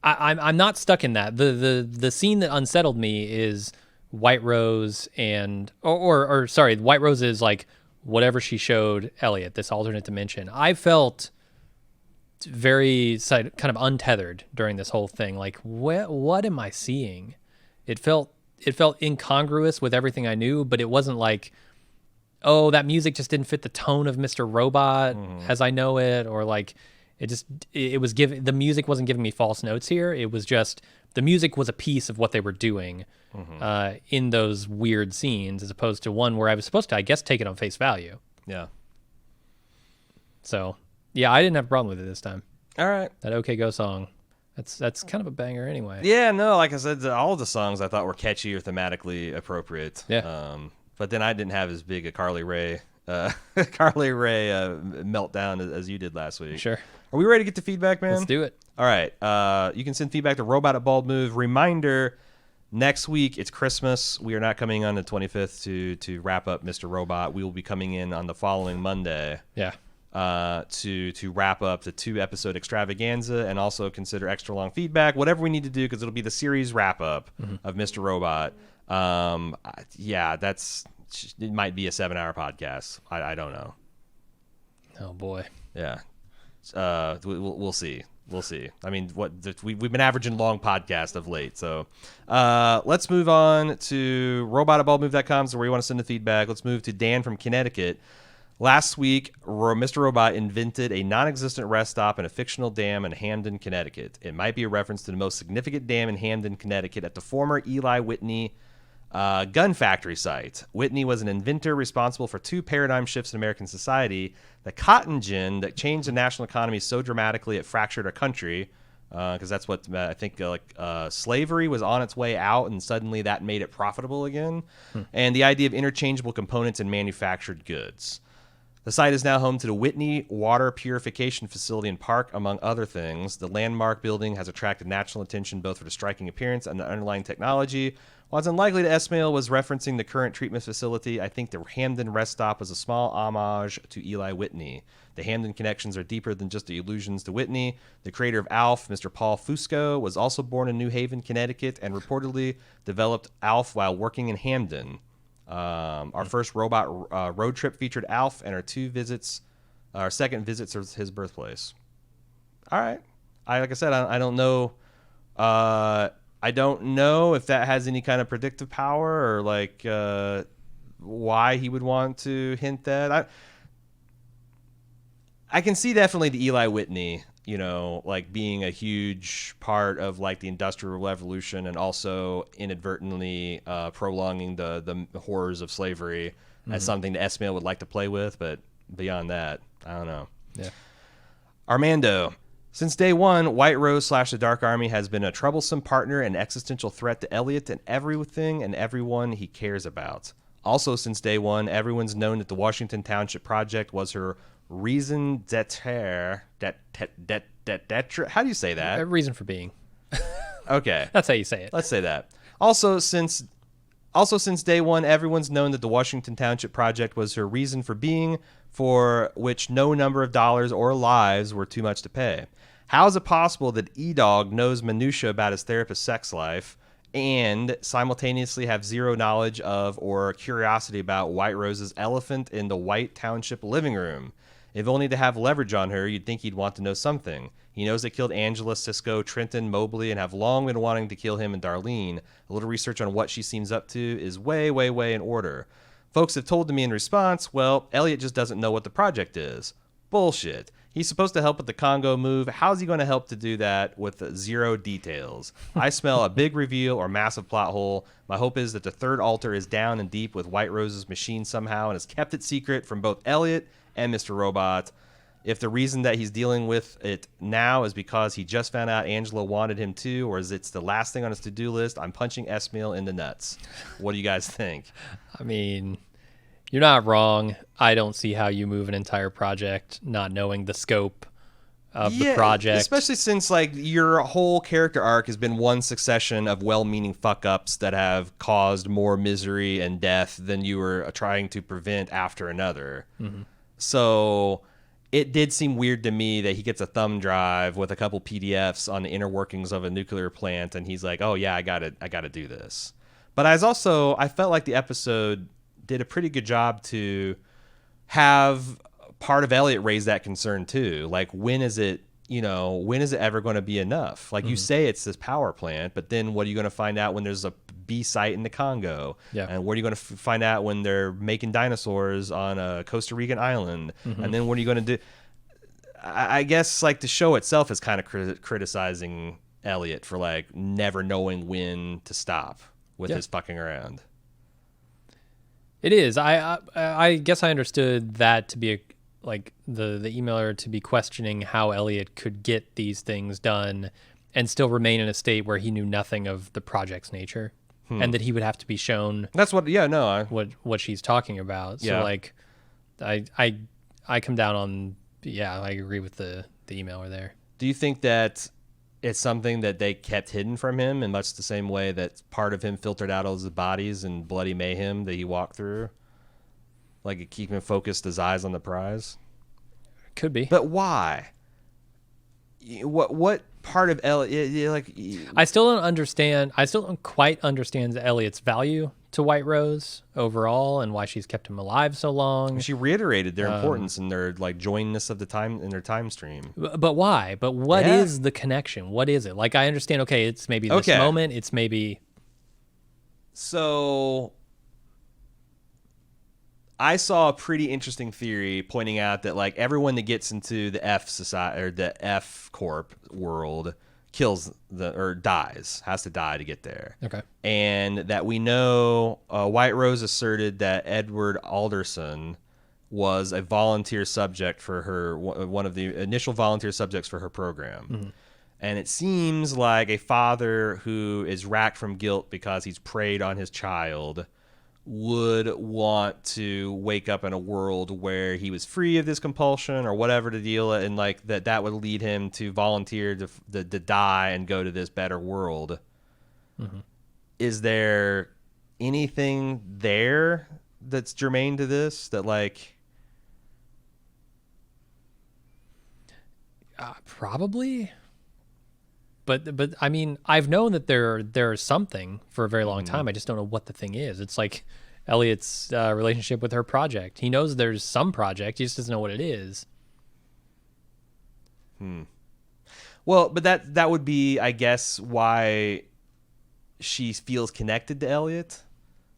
I'm not stuck in that. The scene that unsettled me is White Rose and or sorry, White Rose is like whatever she showed Elliot, this alternate dimension. I felt very kind of untethered during this whole thing. Like, what am I seeing? It felt incongruous with everything I knew, but it wasn't like, oh, that music just didn't fit the tone of Mr. Robot as I know it, or like it was giving, the music wasn't giving me false notes here. It was just the music was a piece of what they were doing in those weird scenes, as opposed to one where I was supposed to, I guess, take it on face value. Yeah. So, yeah, I didn't have a problem with it this time. All right. That OK Go song, that's kind of a banger anyway. Yeah, no, like I said, all of the songs I thought were catchy or thematically appropriate. Yeah. But then I didn't have as big a Carly Rae meltdown as you did last week. Sure. Are we ready to get to feedback, man? Let's do it. All right. You can send feedback to robot@baldmove. Reminder, next week it's Christmas. We are not coming on the 25th to wrap up Mr. Robot. We will be coming in on the following Monday. Yeah. To wrap up the 2-episode extravaganza and also consider extra long feedback, whatever we need to do, because it'll be the series wrap up of Mr. Robot. Yeah, it might be a 7-hour podcast. I don't know. Oh boy. Yeah. We'll see. We'll see. I mean, we've been averaging long podcasts of late. So let's move on to robot@baldmove.com, so where you want to send the feedback. Let's move to Dan from Connecticut. Last week, Mr. Robot invented a non-existent rest stop in a fictional dam in Hamden, Connecticut. It might be a reference to the most significant dam in Hamden, Connecticut, at the former Eli Whitney gun factory site. Whitney was an inventor responsible for 2 paradigm shifts in American society: the cotton gin that changed the national economy so dramatically it fractured our country, because that's what I think slavery was on its way out, and suddenly that made it profitable again, and the idea of interchangeable components in manufactured goods. The site is now home to the Whitney Water Purification Facility and Park, among other things. The landmark building has attracted national attention both for the striking appearance and the underlying technology. While it's unlikely that Esmail was referencing the current treatment facility, I think the Hamden rest stop was a small homage to Eli Whitney. The Hamden connections are deeper than just the allusions to Whitney. The creator of ALF, Mr. Paul Fusco, was also born in New Haven, Connecticut, and reportedly developed ALF while working in Hamden. Our first robot road trip featured Alf, and our second visits to his birthplace. All right. Like I said, I don't know. I don't know if that has any kind of predictive power or like why he would want to hint that. I can see definitely the Eli Whitney, like being a huge part of like the Industrial Revolution and also inadvertently prolonging the horrors of slavery as something that Esmail would like to play with. But beyond that, I don't know. Yeah. Armando. Since day one, White Rose / the Dark Army has been a troublesome partner and existential threat to Elliot and everything and everyone he cares about. Also, since day one, everyone's known that the Washington Township Project was her reason d'etre. How do you say that? A reason for being. Okay. That's how you say it. Let's say that. Also, since day one, everyone's known that the Washington Township Project was her reason for being, for which no number of dollars or lives were too much to pay. How is it possible that E-Dog knows minutia about his therapist's sex life and simultaneously have zero knowledge of or curiosity about White Rose's elephant in the White Township living room? If only to have leverage on her, you'd think he'd want to know something. He knows they killed Angela, Cisco, Trenton, Mobley, and have long been wanting to kill him and Darlene. A little research on what she seems up to is way, way, way in order. Folks have told me in response, well, Elliot just doesn't know what the project is. Bullshit. He's supposed to help with the Congo move. How's he going to help to do that with zero details? I smell a big reveal or massive plot hole. My hope is that the third altar is down and deep with White Rose's machine somehow and has kept it secret from both Elliot and Mr. Robot. If the reason that he's dealing with it now is because he just found out Angela wanted him to, or is it's the last thing on his to-do list, I'm punching Esmail in the nuts. What do you guys think? I mean, you're not wrong. I don't see how you move an entire project not knowing the scope of the project. Especially since like your whole character arc has been one succession of well-meaning fuck-ups that have caused more misery and death than you were trying to prevent after another. Mm-hmm. So it did seem weird to me that he gets a thumb drive with a couple PDFs on the inner workings of a nuclear plant, and he's like, "Oh yeah, I got to do this." But I felt like the episode did a pretty good job to have part of Elliot raise that concern too. Like, when is it ever going to be enough? Like, you say it's this power plant, but then what are you going to find out when there's a B site in the Congo? Yeah. And what are you going to find out when they're making dinosaurs on a Costa Rican island? Mm-hmm. And then what are you going to do? I guess like the show itself is kind of criticizing Elliot for like never knowing when to stop with his fucking around. It is. I guess I understood that to be like the emailer to be questioning how Elliot could get these things done and still remain in a state where he knew nothing of the project's nature, and that he would have to be shown. That's what. Yeah, no. What she's talking about. So like, I come down on. Yeah, I agree with the emailer there. Do you think that it's something that they kept hidden from him in much the same way that part of him filtered out all the bodies and bloody mayhem that he walked through? Like, it keep him focused, his eyes on the prize? Could be. But why? What part of Elliot, like... I still don't quite understand Elliot's value to White Rose overall and why she's kept him alive so long. She reiterated their importance and their like joinness of the time in their time stream. But why? But what is the connection? What is it? Like, I understand, okay, it's maybe this moment, it's maybe... So... I saw a pretty interesting theory pointing out that like everyone that gets into the F society or the F Corp world has to die to get there. Okay. And that we know White Rose asserted that Edward Alderson was a volunteer subject for her, one of the initial volunteer subjects for her program. Mm-hmm. And it seems like a father who is racked from guilt because he's preyed on his child would want to wake up in a world where he was free of this compulsion or whatever the deal, and like that would lead him to volunteer to die and go to this better world. Mm-hmm. Is there anything there that's germane to this that like... Probably. But I mean, I've known that there's something for a very long time. I just don't know what the thing is. It's like Elliot's relationship with her project. He knows there's some project. He just doesn't know what it is. Well, but that would be, I guess, why she feels connected to Elliot.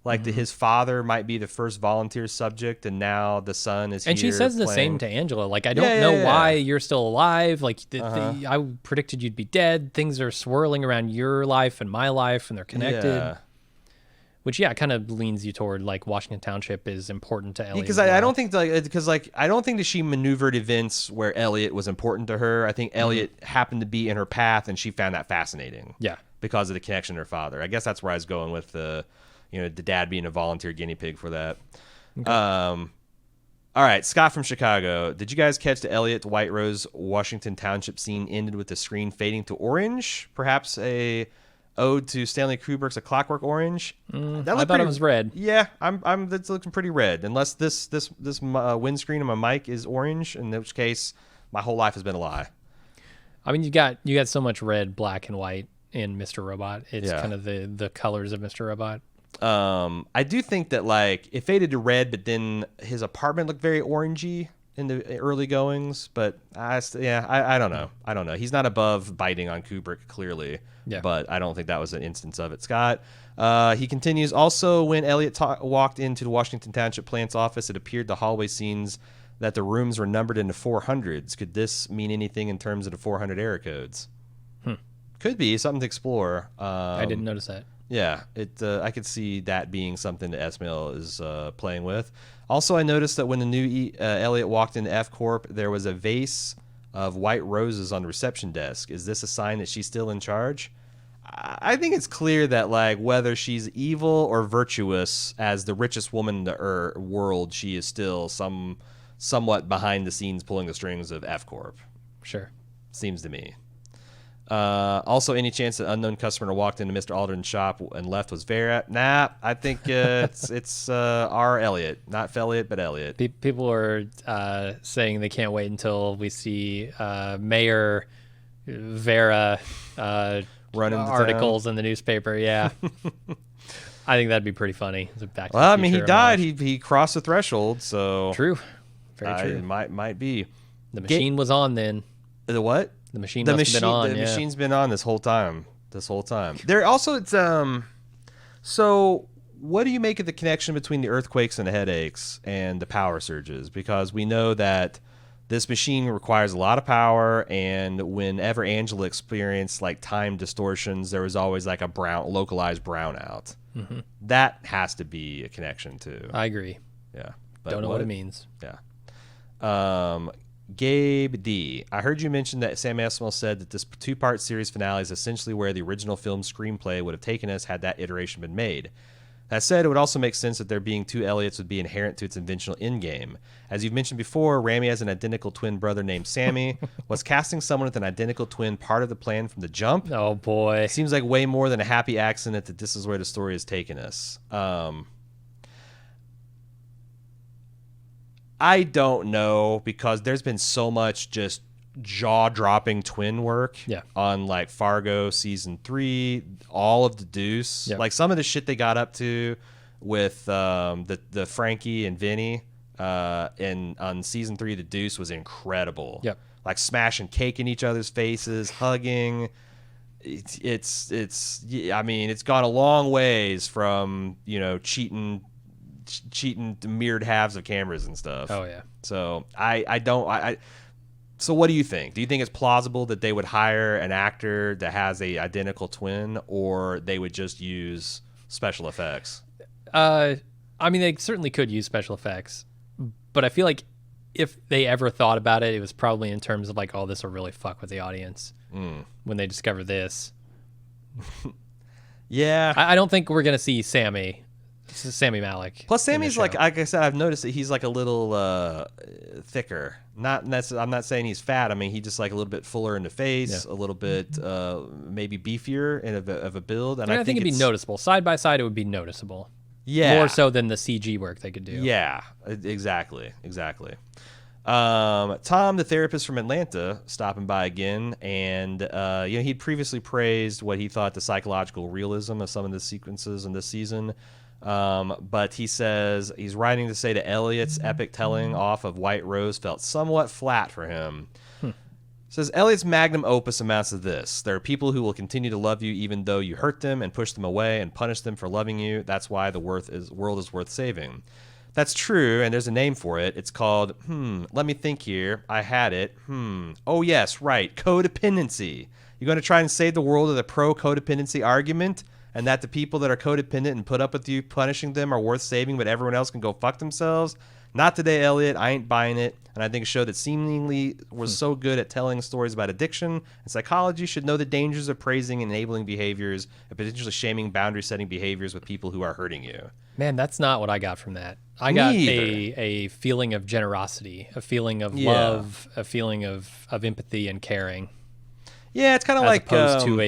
Like his father might be the first volunteer subject, and now the son is here. And she says the same to Angela. Like, I don't know why you're still alive. Like, I predicted you'd be dead. Things are swirling around your life and my life, and they're connected. Yeah. Which, kind of leans you toward, like, Washington Township is important to Elliot. Because I don't think, I don't think that she maneuvered events where Elliot was important to her. I think Elliot happened to be in her path, and she found that fascinating. Yeah. Because of the connection to her father. I guess that's where I was going with the dad being a volunteer guinea pig for that. Okay. All right, Scott from Chicago. Did you guys catch the Elliot White Rose Washington Township scene ended with the screen fading to orange? Perhaps a ode to Stanley Kubrick's A Clockwork Orange? I thought it was red. Yeah, that's looking pretty red. Unless this windscreen on my mic is orange, in which case my whole life has been a lie. I mean, you got so much red, black, and white in Mr. Robot. It's kind of the colors of Mr. Robot. I do think that like it faded to red, but then his apartment looked very orangey in the early goings, but I don't know. I don't know. He's not above biting on Kubrick, clearly, but I don't think that was an instance of it. Scott, he continues, also, when Elliot walked into the Washington Township plant's office, it appeared the hallway scenes that the rooms were numbered into 400s. Could this mean anything in terms of the 400 error codes? Could be something to explore. I didn't notice that. Yeah, I could see that being something that S-Mail is playing with. Also, I noticed that when the new Elliot walked into F Corp, there was a vase of white roses on the reception desk. Is this a sign that she's still in charge? I think it's clear that, like, whether she's evil or virtuous, as the richest woman in the world, she is still somewhat behind the scenes pulling the strings of F Corp. Sure. Seems to me. Also, any chance that unknown customer walked into Mr. Alden's shop and left was Vera? Nah, I think it's our Elliot, not Felliot, but Elliot. People are saying they can't wait until we see Mayor Vera running articles in the newspaper. Yeah, I think that'd be pretty funny. Well, I mean, he died. He crossed the threshold, so true. Very true. It might be. The machine was on then. The what? The machine must have been on. The machine's been on this whole time. There also, it's so what do you make of the connection between the earthquakes and the headaches and the power surges? Because we know that this machine requires a lot of power, and whenever Angela experienced like time distortions, there was always like a localized brownout. Mm-hmm. That has to be a connection too. I agree. Yeah. But don't know what it means. Yeah. Gabe D. I heard you mention that Sam Esmail said that this 2-part series finale is essentially where the original film screenplay would have taken us had that iteration been made. That said, it would also make sense that there being 2 Elliots would be inherent to its inventional endgame. As you've mentioned before, Rami has an identical twin brother named Sammy. Was casting someone with an identical twin part of the plan from the jump? Oh, boy. It seems like way more than a happy accident that this is where the story has taken us. I don't know, because there's been so much just jaw-dropping twin work on like Fargo season 3, all of the Deuce, like some of the shit they got up to with the Frankie and Vinny, and on season 3 the Deuce was incredible. Like smashing cake in each other's faces, hugging. It's I mean, it's gone a long ways from, you know, cheating the mirrored halves of cameras and stuff. Oh yeah. So so what do you think? Do you think it's plausible that they would hire an actor that has a identical twin, or they would just use special effects? I mean, they certainly could use special effects, but I feel like if they ever thought about it, it was probably in terms of like, oh, this will really fuck with the audience when they discover this. Yeah. I don't think we're gonna see Sammy Malek. Plus, Sammy's like I said, I've noticed that he's like a little thicker. I'm not saying he's fat. I mean, he just like a little bit fuller in the face, a little bit maybe beefier of a build. And I think it'd be noticeable. Side by side, it would be noticeable. Yeah, more so than the CG work they could do. Yeah, exactly. Tom, the therapist from Atlanta, stopping by again, and he'd previously praised what he thought the psychological realism of some of the sequences in this season. But he says he's writing to say that Elliot's epic telling off of White Rose felt somewhat flat for him. Says Elliot's magnum opus amounts to this: there are people who will continue to love you even though you hurt them and push them away and punish them for loving you. That's why the world is worth saving. That's true, and there's a name for it. It's called, let me think here. I had it. Oh yes, right, codependency. You're going to try and save the world with a pro-codependency argument? And that the people that are codependent and put up with you punishing them are worth saving, but everyone else can go fuck themselves? Not today, Elliot. I ain't buying it. And I think a show that seemingly was so good at telling stories about addiction and psychology should know the dangers of praising and enabling behaviors and potentially shaming boundary-setting behaviors with people who are hurting you. Man, that's not what I got from that. I got a feeling of generosity, a feeling of love, a feeling of empathy and caring. Yeah, it's kind of like opposed to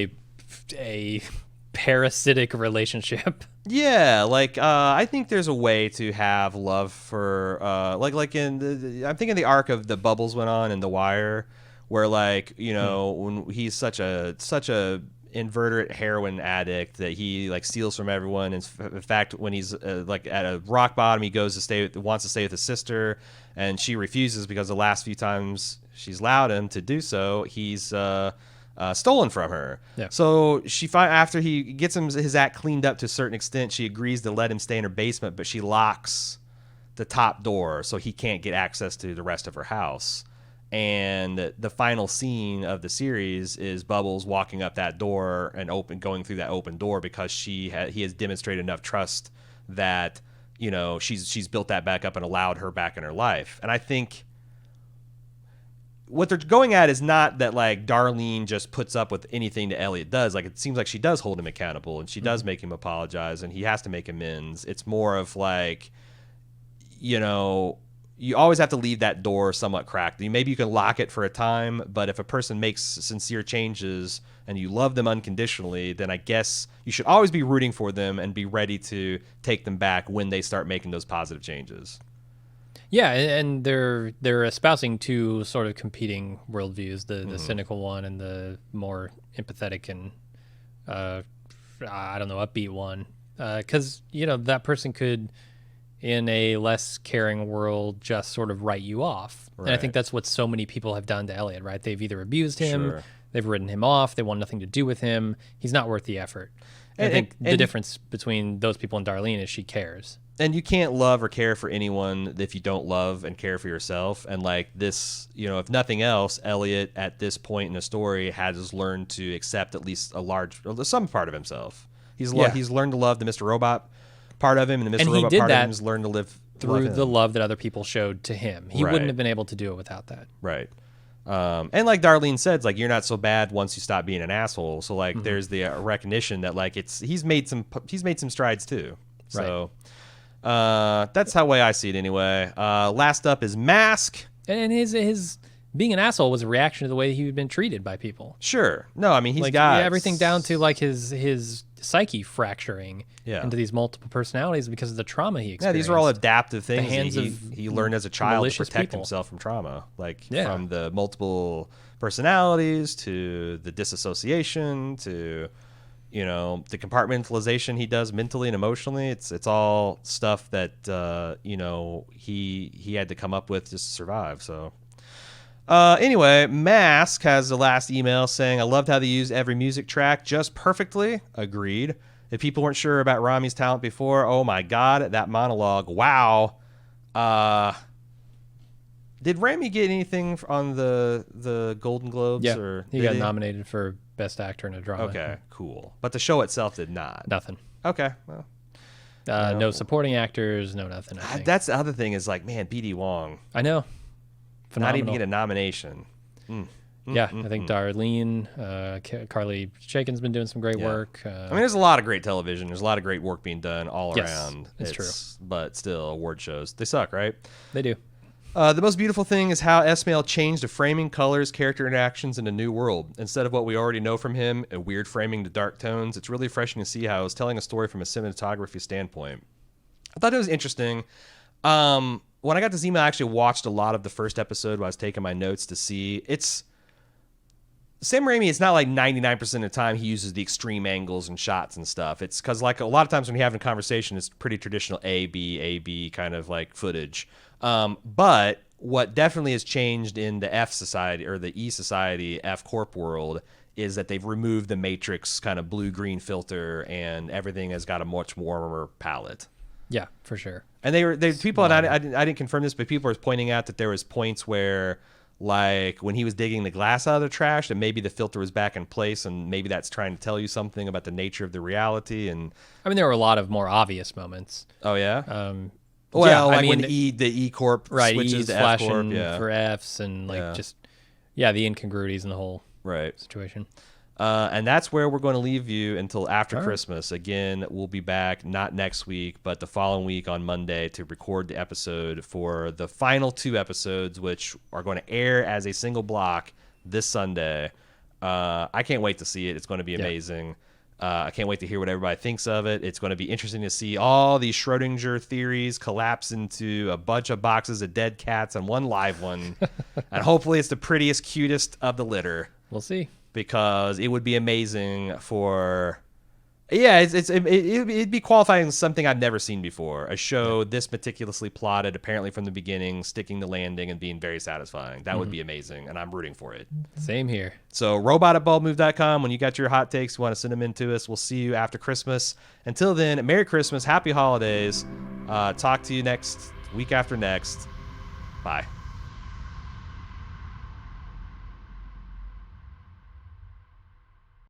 a parasitic relationship. Yeah, like I think there's a way to have love for like in I'm thinking the arc of the Bubbles went on in The Wire, where like, you know, when he's such a inveterate heroin addict that he like steals from everyone. In fact, when he's like at a rock bottom, he goes to wants to stay with his sister, and she refuses because the last few times she's allowed him to do so, he's stolen from her. Yeah. So after he gets his act cleaned up to a certain extent, she agrees to let him stay in her basement, but she locks the top door so he can't get access to the rest of her house. And the final scene of the series is Bubbles walking up that door and going through that open door because he has demonstrated enough trust that, you know, she's built that back up and allowed her back in her life. And I think what they're going at is not that like Darlene just puts up with anything that Elliot does. Like, it seems like she does hold him accountable and she does make him apologize and he has to make amends. It's more of like, you know, you always have to leave that door somewhat cracked. Maybe you can lock it for a time, but if a person makes sincere changes and you love them unconditionally, then I guess you should always be rooting for them and be ready to take them back when they start making those positive changes. Yeah, and they're espousing two sort of competing worldviews, the cynical one and the more empathetic and, I don't know, upbeat one. Because, you know, that person could, in a less caring world, just sort of write you off. Right. And I think that's what so many people have done to Elliot, right? They've either abused him, they've written him off, they want nothing to do with him. He's not worth the effort. I think the difference between those people and Darlene is she cares. And you can't love or care for anyone if you don't love and care for yourself. And like this, you know, if nothing else, Elliot at this point in the story has learned to accept at least some part of himself. He's learned to love the Mr. Robot part of him, and the Mr. Robot part of him has learned to live through the love that other people showed to him. He wouldn't have been able to do it without that. Right. And like Darlene said, like, you're not so bad once you stop being an asshole. So like, there's the recognition that like he's made some strides too. So that's how way I see it anyway. Last up is Mask, and his being an asshole was a reaction to the way he'd been treated by people. Sure. No, I mean, he's like, got everything down to like his psyche fracturing into these multiple personalities because of the trauma he experienced. Yeah, these are all adaptive things he learned as a child to protect himself from trauma, like from the multiple personalities to the disassociation to, you know, the compartmentalization he does mentally and emotionally. It's all stuff that you know, he had to come up with just to survive. So anyway, Mask has the last email saying, I loved how they used every music track just perfectly. Agreed. If people weren't sure about Rami's talent before, oh my God, that monologue. Wow. Did Rami get anything on the Golden Globes? Yeah, or he got nominated for Best Actor in a Drama. Okay, cool. But the show itself did not. Nothing. Okay, well. No supporting actors, no nothing, I think. That's the other thing is like, man, B.D. Wong. I know. Phenomenal. Not even get a nomination. I think Darlene, Carly Shaken's been doing some great work. I mean, there's a lot of great television. There's a lot of great work being done all around. It's true. But still, award shows, they suck, right? They do. The most beautiful thing is how Esmail changed the framing, colors, character interactions in a new world. Instead of what we already know from him, a weird framing to dark tones, it's really refreshing to see how he was telling a story from a cinematography standpoint. I thought it was interesting. When I got this email, I actually watched a lot of the first episode while I was taking my notes to see. It's Sam Raimi, it's not like 99% of the time he uses the extreme angles and shots and stuff. It's because like a lot of times when you're having a conversation, it's pretty traditional A, B kind of like footage. But what definitely has changed in the F society or the E society, F Corp world, is that they've removed the Matrix kind of blue-green filter and everything has got a much warmer palette. Yeah, for sure. And people, and I didn't confirm this, but people were pointing out that there was points where, like when he was digging the glass out of the trash, that maybe the filter was back in place, and maybe that's trying to tell you something about the nature of the reality. And I mean, there were a lot of more obvious moments. Oh yeah. Well, yeah, like when the E Corp switches to F Corp, for Fs, and like the incongruities in the whole situation. And that's where we're going to leave you until after Christmas. Again, we'll be back not next week, but the following week on Monday to record the episode for the final 2 episodes, which are going to air as a single block this Sunday. I can't wait to see it. It's going to be amazing. I can't wait to hear what everybody thinks of it. It's going to be interesting to see all these Schrodinger theories collapse into a bunch of boxes of dead cats and one live one. And hopefully it's the prettiest, cutest of the litter. We'll see. because it would be amazing for. Yeah, it'd be qualifying as something I've never seen before. A show this meticulously plotted, apparently from the beginning, sticking the landing and being very satisfying. That would be amazing, and I'm rooting for it. Same here. So robot@baldmove.com. When you got your hot takes, you want to send them in to us. We'll see you after Christmas. Until then, Merry Christmas, Happy Holidays. Talk to you next week after next. Bye.